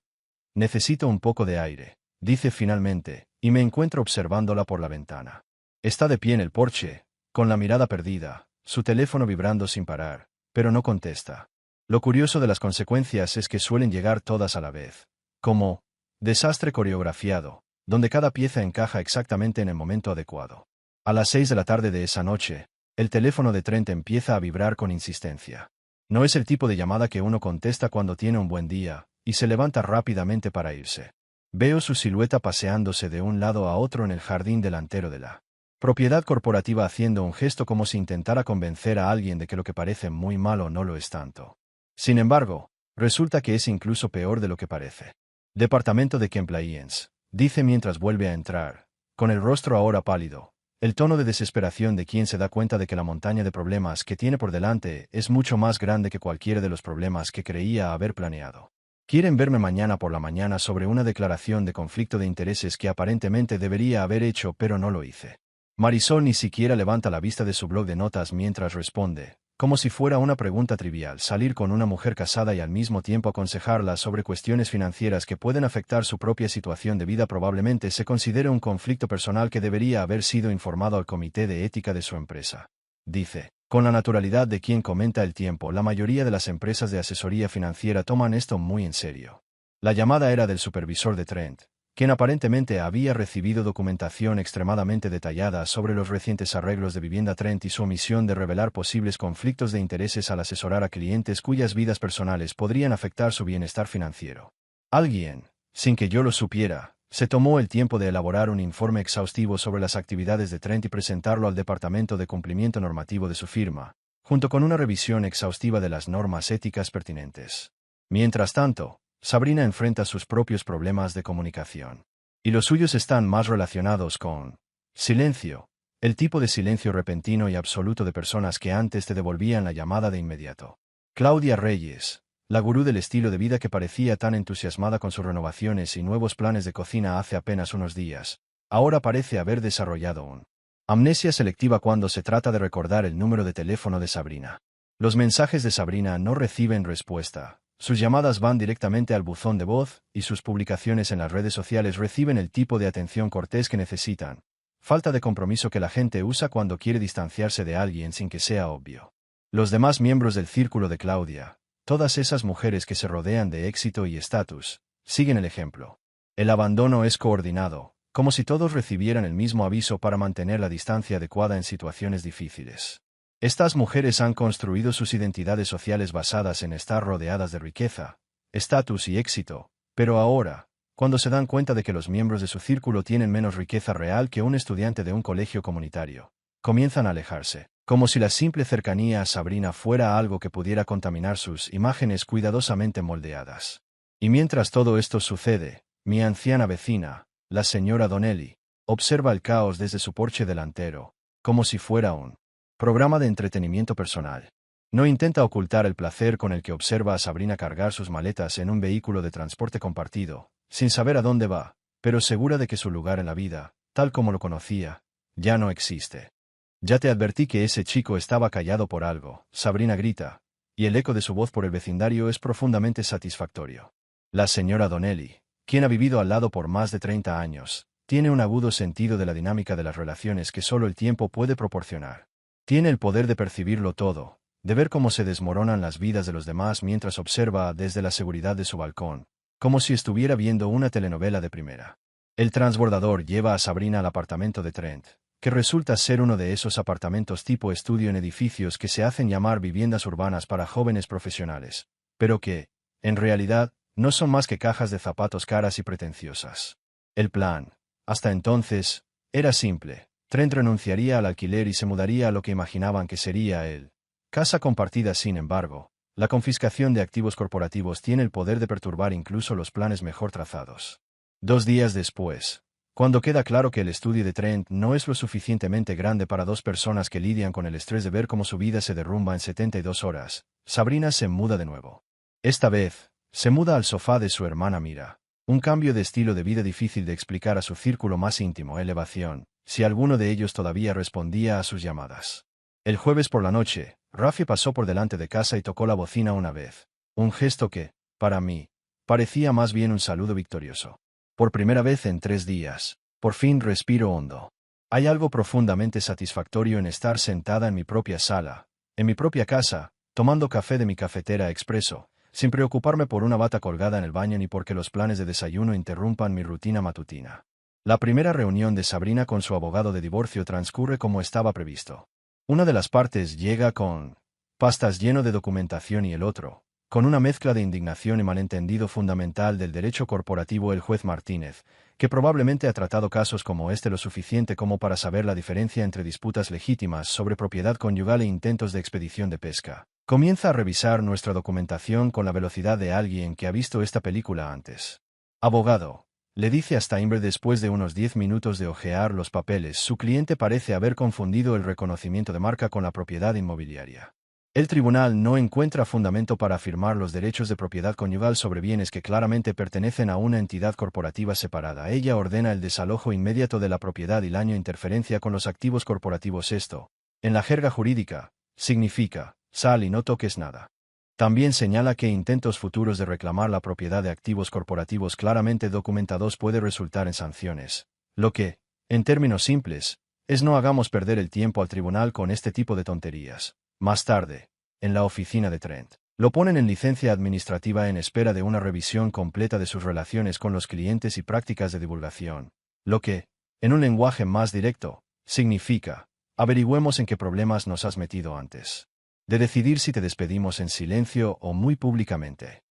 Necesito un poco de aire, dice finalmente, y me encuentro observándola por la ventana. Está de pie en el porche, con la mirada perdida, su teléfono vibrando sin parar, pero no contesta. Lo curioso de las consecuencias es que suelen llegar todas a la vez, como desastre coreografiado, donde cada pieza encaja exactamente en el momento adecuado. A las 6 de la tarde de esa noche, el teléfono de Trent empieza a vibrar con insistencia. No es el tipo de llamada que uno contesta cuando tiene un buen día, y se levanta rápidamente para irse. Veo su silueta paseándose de un lado a otro en el jardín delantero de la propiedad corporativa haciendo un gesto como si intentara convencer a alguien de que lo que parece muy malo no lo es tanto. Sin embargo, resulta que es incluso peor de lo que parece. Departamento de Compliance, dice mientras vuelve a entrar, con el rostro ahora pálido, el tono de desesperación de quien se da cuenta de que la montaña de problemas que tiene por delante es mucho más grande que cualquiera de los problemas que creía haber planeado. Quieren verme mañana por la mañana sobre una declaración de conflicto de intereses que aparentemente debería haber hecho pero no lo hice. Marisol ni siquiera levanta la vista de su blog de notas mientras responde, como si fuera una pregunta trivial, salir con una mujer casada y al mismo tiempo aconsejarla sobre cuestiones financieras que pueden afectar su propia situación de vida probablemente se considere un conflicto personal que debería haber sido informado al comité de ética de su empresa. Dice, con la naturalidad de quien comenta el tiempo, la mayoría de las empresas de asesoría financiera toman esto muy en serio. La llamada era del supervisor de Trent, quien aparentemente había recibido documentación extremadamente detallada sobre los recientes arreglos de vivienda Trent y su omisión de revelar posibles conflictos de intereses al asesorar a clientes cuyas vidas personales podrían afectar su bienestar financiero. Alguien, sin que yo lo supiera, se tomó el tiempo de elaborar un informe exhaustivo sobre las actividades de Trent y presentarlo al Departamento de Cumplimiento Normativo de su firma, junto con una revisión exhaustiva de las normas éticas pertinentes. Mientras tanto, Sabrina enfrenta sus propios problemas de comunicación. Y los suyos están más relacionados con silencio, el tipo de silencio repentino y absoluto de personas que antes te devolvían la llamada de inmediato. Claudia Reyes, la gurú del estilo de vida que parecía tan entusiasmada con sus renovaciones y nuevos planes de cocina hace apenas unos días, ahora parece haber desarrollado un amnesia selectiva cuando se trata de recordar el número de teléfono de Sabrina. Los mensajes de Sabrina no reciben respuesta. Sus llamadas van directamente al buzón de voz, y sus publicaciones en las redes sociales reciben el tipo de atención cortés que necesitan. Falta de compromiso que la gente usa cuando quiere distanciarse de alguien sin que sea obvio. Los demás miembros del círculo de Claudia, todas esas mujeres que se rodean de éxito y estatus, siguen el ejemplo. El abandono es coordinado, como si todos recibieran el mismo aviso para mantener la distancia adecuada en situaciones difíciles. Estas mujeres han construido sus identidades sociales basadas en estar rodeadas de riqueza, estatus y éxito, pero ahora, cuando se dan cuenta de que los miembros de su círculo tienen menos riqueza real que un estudiante de un colegio comunitario, comienzan a alejarse, como si la simple cercanía a Sabrina fuera algo que pudiera contaminar sus imágenes cuidadosamente moldeadas. Y mientras todo esto sucede, mi anciana vecina, la señora Donnelly, observa el caos desde su porche delantero, como si fuera un programa de entretenimiento personal. No intenta ocultar el placer con el que observa a Sabrina cargar sus maletas en un vehículo de transporte compartido, sin saber a dónde va, pero segura de que su lugar en la vida, tal como lo conocía, ya no existe. Ya te advertí que ese chico estaba callado por algo, Sabrina grita, y el eco de su voz por el vecindario es profundamente satisfactorio. La señora Donnelly, quien ha vivido al lado por más de 30 años, tiene un agudo sentido de la dinámica de las relaciones que solo el tiempo puede proporcionar. Tiene el poder de percibirlo todo, de ver cómo se desmoronan las vidas de los demás mientras observa desde la seguridad de su balcón, como si estuviera viendo una telenovela de primera. El transbordador lleva a Sabrina al apartamento de Trent, que resulta ser uno de esos apartamentos tipo estudio en edificios que se hacen llamar viviendas urbanas para jóvenes profesionales, pero que, en realidad, no son más que cajas de zapatos caras y pretenciosas. El plan, hasta entonces, era simple. Trent renunciaría al alquiler y se mudaría a lo que imaginaban que sería él. Casa compartida. Sin embargo, la confiscación de activos corporativos tiene el poder de perturbar incluso los planes mejor trazados. 2 días después, cuando queda claro que el estudio de Trent no es lo suficientemente grande para 2 personas que lidian con el estrés de ver cómo su vida se derrumba en 72 horas, Sabrina se muda de nuevo. Esta vez, se muda al sofá de su hermana Mira. Un cambio de estilo de vida difícil de explicar a su círculo más íntimo, elevación, si alguno de ellos todavía respondía a sus llamadas. El jueves por la noche, Rafi pasó por delante de casa y tocó la bocina una vez. Un gesto que, para mí, parecía más bien un saludo victorioso. Por primera vez en 3 días, por fin respiro hondo. Hay algo profundamente satisfactorio en estar sentada en mi propia sala, en mi propia casa, tomando café de mi cafetera expreso, sin preocuparme por una bata colgada en el baño ni porque los planes de desayuno interrumpan mi rutina matutina. La primera reunión de Sabrina con su abogado de divorcio transcurre como estaba previsto. Una de las partes llega con pastas lleno de documentación y el otro, con una mezcla de indignación y malentendido fundamental del derecho corporativo, el juez Martínez, que probablemente ha tratado casos como este lo suficiente como para saber la diferencia entre disputas legítimas sobre propiedad conyugal e intentos de expedición de pesca. Comienza a revisar nuestra documentación con la velocidad de alguien que ha visto esta película antes. Abogado, le dice a Steinberg después de unos 10 minutos de hojear los papeles, su cliente parece haber confundido el reconocimiento de marca con la propiedad inmobiliaria. El tribunal no encuentra fundamento para afirmar los derechos de propiedad conyugal sobre bienes que claramente pertenecen a una entidad corporativa separada. Ella ordena el desalojo inmediato de la propiedad y la interferencia con los activos corporativos. Esto, en la jerga jurídica, significa, sal y no toques nada. También señala que intentos futuros de reclamar la propiedad de activos corporativos claramente documentados puede resultar en sanciones, lo que, en términos simples, es no hagamos perder el tiempo al tribunal con este tipo de tonterías. Más tarde, en la oficina de Trent, lo ponen en licencia administrativa en espera de una revisión completa de sus relaciones con los clientes y prácticas de divulgación, lo que, en un lenguaje más directo, significa, averigüemos en qué problemas nos has metido antes de decidir si te despedimos en silencio o muy públicamente.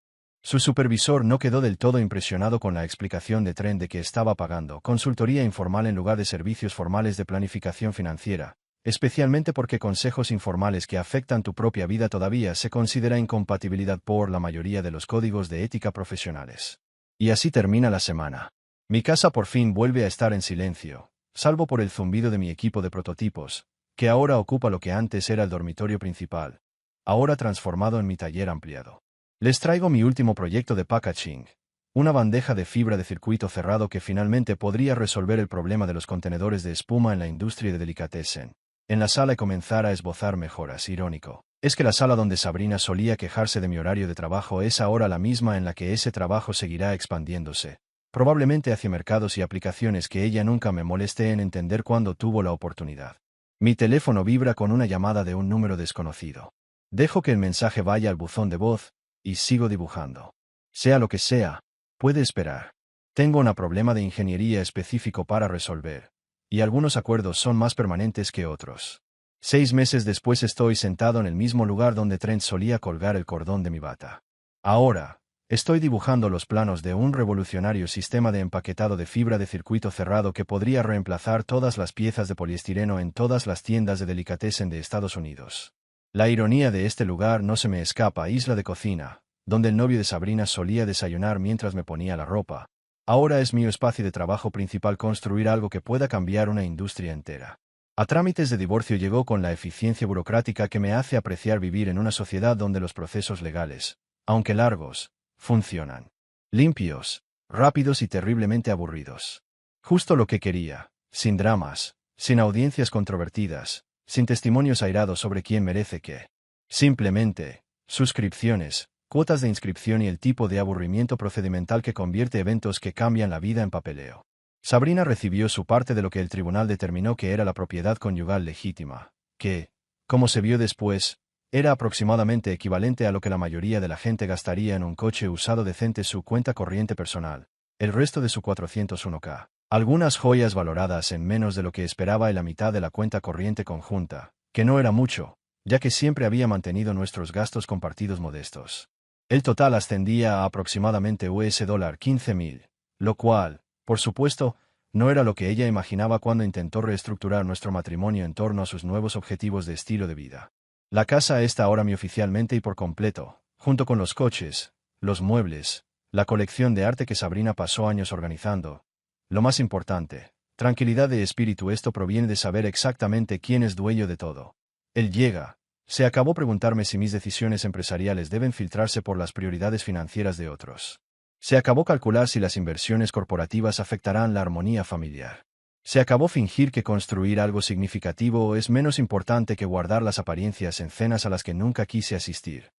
Su supervisor no quedó del todo impresionado con la explicación de Trent de que estaba pagando consultoría informal en lugar de servicios formales de planificación financiera, especialmente porque consejos informales que afectan tu propia vida todavía se considera incompatibilidad por la mayoría de los códigos de ética profesionales. Y así termina la semana. Mi casa por fin vuelve a estar en silencio, salvo por el zumbido de mi equipo de prototipos, que ahora ocupa lo que antes era el dormitorio principal, ahora transformado en mi taller ampliado. Les traigo mi último proyecto de packaging, una bandeja de fibra de circuito cerrado que finalmente podría resolver el problema de los contenedores de espuma en la industria de delicatessen. En la sala comenzar a esbozar mejoras, irónico. Es que la sala donde Sabrina solía quejarse de mi horario de trabajo es ahora la misma en la que ese trabajo seguirá expandiéndose, probablemente hacia mercados y aplicaciones que ella nunca me molesté en entender cuando tuvo la oportunidad. Mi teléfono vibra con una llamada de un número desconocido. Dejo que el mensaje vaya al buzón de voz, y sigo dibujando. Sea lo que sea, puede esperar. Tengo un problema de ingeniería específico para resolver, y algunos acuerdos son más permanentes que otros. 6 meses después estoy sentado en el mismo lugar donde Trent solía colgar el cordón de mi bata. Ahora, estoy dibujando los planos de un revolucionario sistema de empaquetado de fibra de circuito cerrado que podría reemplazar todas las piezas de poliestireno en todas las tiendas de delicatessen de Estados Unidos. La ironía de este lugar no se me escapa: isla de cocina, donde el novio de Sabrina solía desayunar mientras me ponía la ropa. Ahora es mi espacio de trabajo principal construir algo que pueda cambiar una industria entera. A trámites de divorcio llegó con la eficiencia burocrática que me hace apreciar vivir en una sociedad donde los procesos legales, aunque largos, funcionan. Limpios, rápidos y terriblemente aburridos. Justo lo que quería, sin dramas, sin audiencias controvertidas, sin testimonios airados sobre quién merece qué. Simplemente, suscripciones, cuotas de inscripción y el tipo de aburrimiento procedimental que convierte eventos que cambian la vida en papeleo. Sabrina recibió su parte de lo que el tribunal determinó que era la propiedad conyugal legítima, que, como se vio después, era aproximadamente equivalente a lo que la mayoría de la gente gastaría en un coche usado decente, su cuenta corriente personal, el resto de su 401k, algunas joyas valoradas en menos de lo que esperaba y la mitad de la cuenta corriente conjunta, que no era mucho, ya que siempre había mantenido nuestros gastos compartidos modestos. El total ascendía a aproximadamente $15,000, lo cual, por supuesto, no era lo que ella imaginaba cuando intentó reestructurar nuestro matrimonio en torno a sus nuevos objetivos de estilo de vida. La casa está ahora mi oficialmente y por completo, junto con los coches, los muebles, la colección de arte que Sabrina pasó años organizando. Lo más importante, tranquilidad de espíritu. Esto proviene de saber exactamente quién es dueño de todo. Él llega. Se acabó preguntarme si mis decisiones empresariales deben filtrarse por las prioridades financieras de otros. Se acabó calcular si las inversiones corporativas afectarán la armonía familiar. Se acabó fingir que construir algo significativo es menos importante que guardar las apariencias en cenas a las que nunca quise asistir.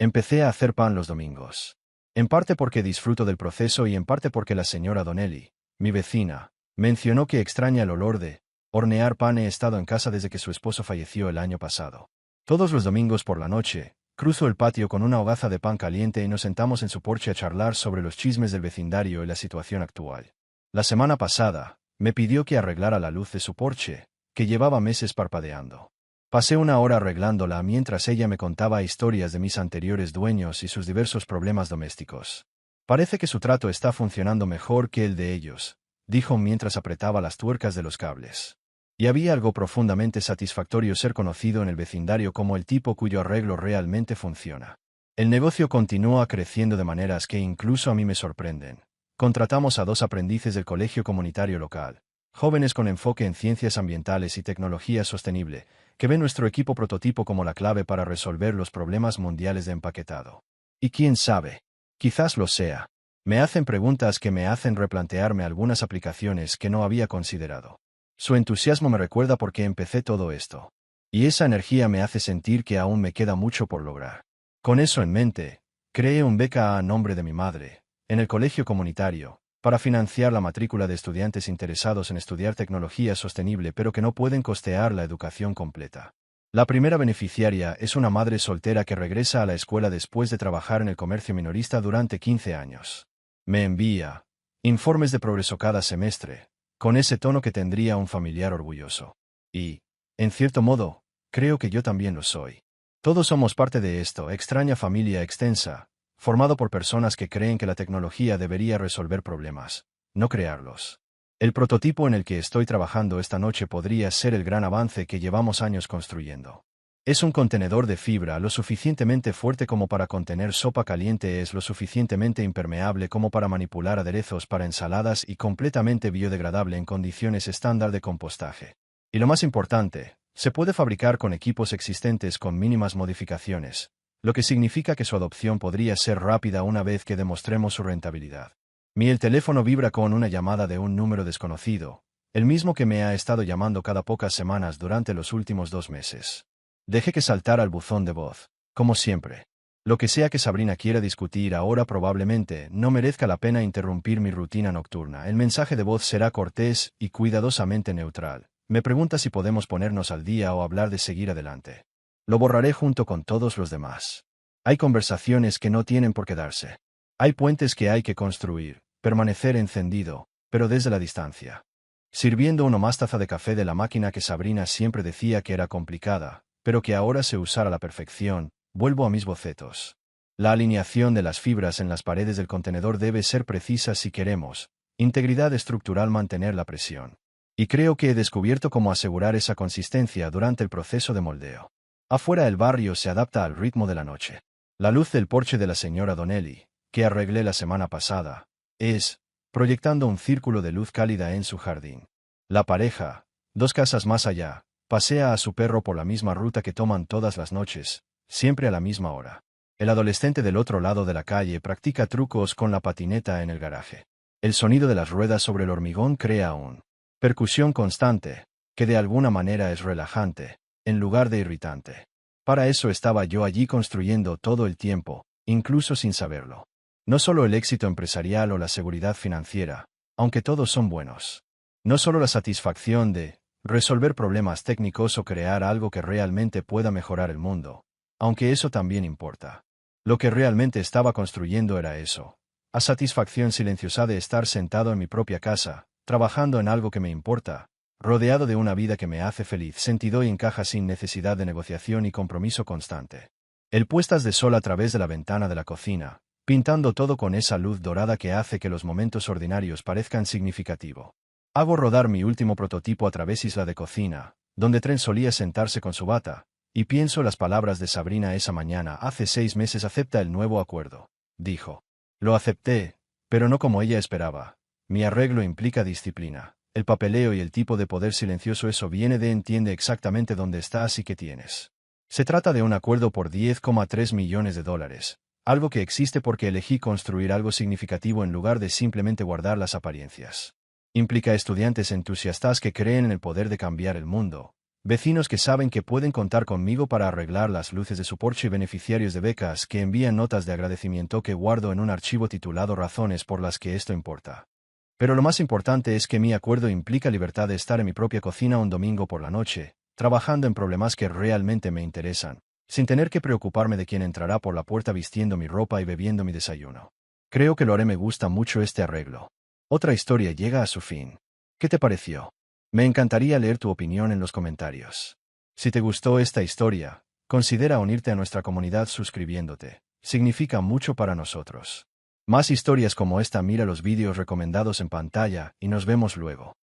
Empecé a hacer pan los domingos. En parte porque disfruto del proceso y en parte porque la señora Donnelly, mi vecina, mencionó que extraña el olor de hornear pan. He estado en casa desde que su esposo falleció el año pasado. Todos los domingos por la noche, cruzo el patio con una hogaza de pan caliente y nos sentamos en su porche a charlar sobre los chismes del vecindario y la situación actual. La semana pasada, me pidió que arreglara la luz de su porche, que llevaba meses parpadeando. Pasé una hora arreglándola mientras ella me contaba historias de mis anteriores dueños y sus diversos problemas domésticos. Parece que su trato está funcionando mejor que el de ellos, dijo mientras apretaba las tuercas de los cables. Y había algo profundamente satisfactorio ser conocido en el vecindario como el tipo cuyo arreglo realmente funciona. El negocio continúa creciendo de maneras que incluso a mí me sorprenden. Contratamos a 2 aprendices del colegio comunitario local, jóvenes con enfoque en ciencias ambientales y tecnología sostenible, que ven nuestro equipo prototipo como la clave para resolver los problemas mundiales de empaquetado. Y quién sabe, quizás lo sea. Me hacen preguntas que me hacen replantearme algunas aplicaciones que no había considerado. Su entusiasmo me recuerda por qué empecé todo esto. Y esa energía me hace sentir que aún me queda mucho por lograr. Con eso en mente, creé un beca a nombre de mi madre, en el colegio comunitario, para financiar la matrícula de estudiantes interesados en estudiar tecnología sostenible pero que no pueden costear la educación completa. La primera beneficiaria es una madre soltera que regresa a la escuela después de trabajar en el comercio minorista durante 15 años. Me envía informes de progreso cada semestre, con ese tono que tendría un familiar orgulloso. Y, en cierto modo, creo que yo también lo soy. Todos somos parte de esto, extraña familia extensa, formado por personas que creen que la tecnología debería resolver problemas, no crearlos. El prototipo en el que estoy trabajando esta noche podría ser el gran avance que llevamos años construyendo. Es un contenedor de fibra lo suficientemente fuerte como para contener sopa caliente, es lo suficientemente impermeable como para manipular aderezos para ensaladas y completamente biodegradable en condiciones estándar de compostaje. Y lo más importante, se puede fabricar con equipos existentes con mínimas modificaciones, lo que significa que su adopción podría ser rápida una vez que demostremos su rentabilidad. El teléfono vibra con una llamada de un número desconocido, el mismo que me ha estado llamando cada pocas semanas durante los últimos 2 meses. Dejé que saltara el buzón de voz. Como siempre. Lo que sea que Sabrina quiera discutir ahora probablemente no merezca la pena interrumpir mi rutina nocturna. El mensaje de voz será cortés y cuidadosamente neutral. Me pregunta si podemos ponernos al día o hablar de seguir adelante. Lo borraré junto con todos los demás. Hay conversaciones que no tienen por qué darse. Hay puentes que hay que construir, permanecer encendido, pero desde la distancia. Sirviendo una más taza de café de la máquina que Sabrina siempre decía que era complicada, pero que ahora se usara a la perfección, vuelvo a mis bocetos. La alineación de las fibras en las paredes del contenedor debe ser precisa si queremos, integridad estructural mantener la presión. Y creo que he descubierto cómo asegurar esa consistencia durante el proceso de moldeo. Afuera el barrio se adapta al ritmo de la noche. La luz del porche de la señora Donnelly, que arreglé la semana pasada, es, proyectando un círculo de luz cálida en su jardín. La pareja, 2 casas más allá, pasea a su perro por la misma ruta que toman todas las noches, siempre a la misma hora. El adolescente del otro lado de la calle practica trucos con la patineta en el garaje. El sonido de las ruedas sobre el hormigón crea una percusión constante, que de alguna manera es relajante, en lugar de irritante. Para eso estaba yo allí construyendo todo el tiempo, incluso sin saberlo. No solo el éxito empresarial o la seguridad financiera, aunque todos son buenos. No solo la satisfacción de resolver problemas técnicos o crear algo que realmente pueda mejorar el mundo, aunque eso también importa. Lo que realmente estaba construyendo era eso. A satisfacción silenciosa de estar sentado en mi propia casa, trabajando en algo que me importa, rodeado de una vida que me hace feliz, sentido y encaja sin necesidad de negociación y compromiso constante. El puestas de sol a través de la ventana de la cocina, pintando todo con esa luz dorada que hace que los momentos ordinarios parezcan significativos. Hago rodar mi último prototipo a través isla de cocina, donde Trent solía sentarse con su bata, y pienso las palabras de Sabrina esa mañana. Hace 6 meses acepta el nuevo acuerdo, dijo. Lo acepté, pero no como ella esperaba. Mi arreglo implica disciplina. El papeleo y el tipo de poder silencioso, eso viene de entiende exactamente dónde estás y qué tienes. Se trata de un acuerdo por $10,3 millones, algo que existe porque elegí construir algo significativo en lugar de simplemente guardar las apariencias. Implica estudiantes entusiastas que creen en el poder de cambiar el mundo, vecinos que saben que pueden contar conmigo para arreglar las luces de su porche y beneficiarios de becas que envían notas de agradecimiento que guardo en un archivo titulado Razones por las que esto importa. Pero lo más importante es que mi acuerdo implica libertad de estar en mi propia cocina un domingo por la noche, trabajando en problemas que realmente me interesan, sin tener que preocuparme de quién entrará por la puerta vistiendo mi ropa y bebiendo mi desayuno. Creo que lo haré. Me gusta mucho este arreglo. Otra historia llega a su fin. ¿Qué te pareció? Me encantaría leer tu opinión en los comentarios. Si te gustó esta historia, considera unirte a nuestra comunidad suscribiéndote. Significa mucho para nosotros. Más historias como esta, mira los vídeos recomendados en pantalla y nos vemos luego.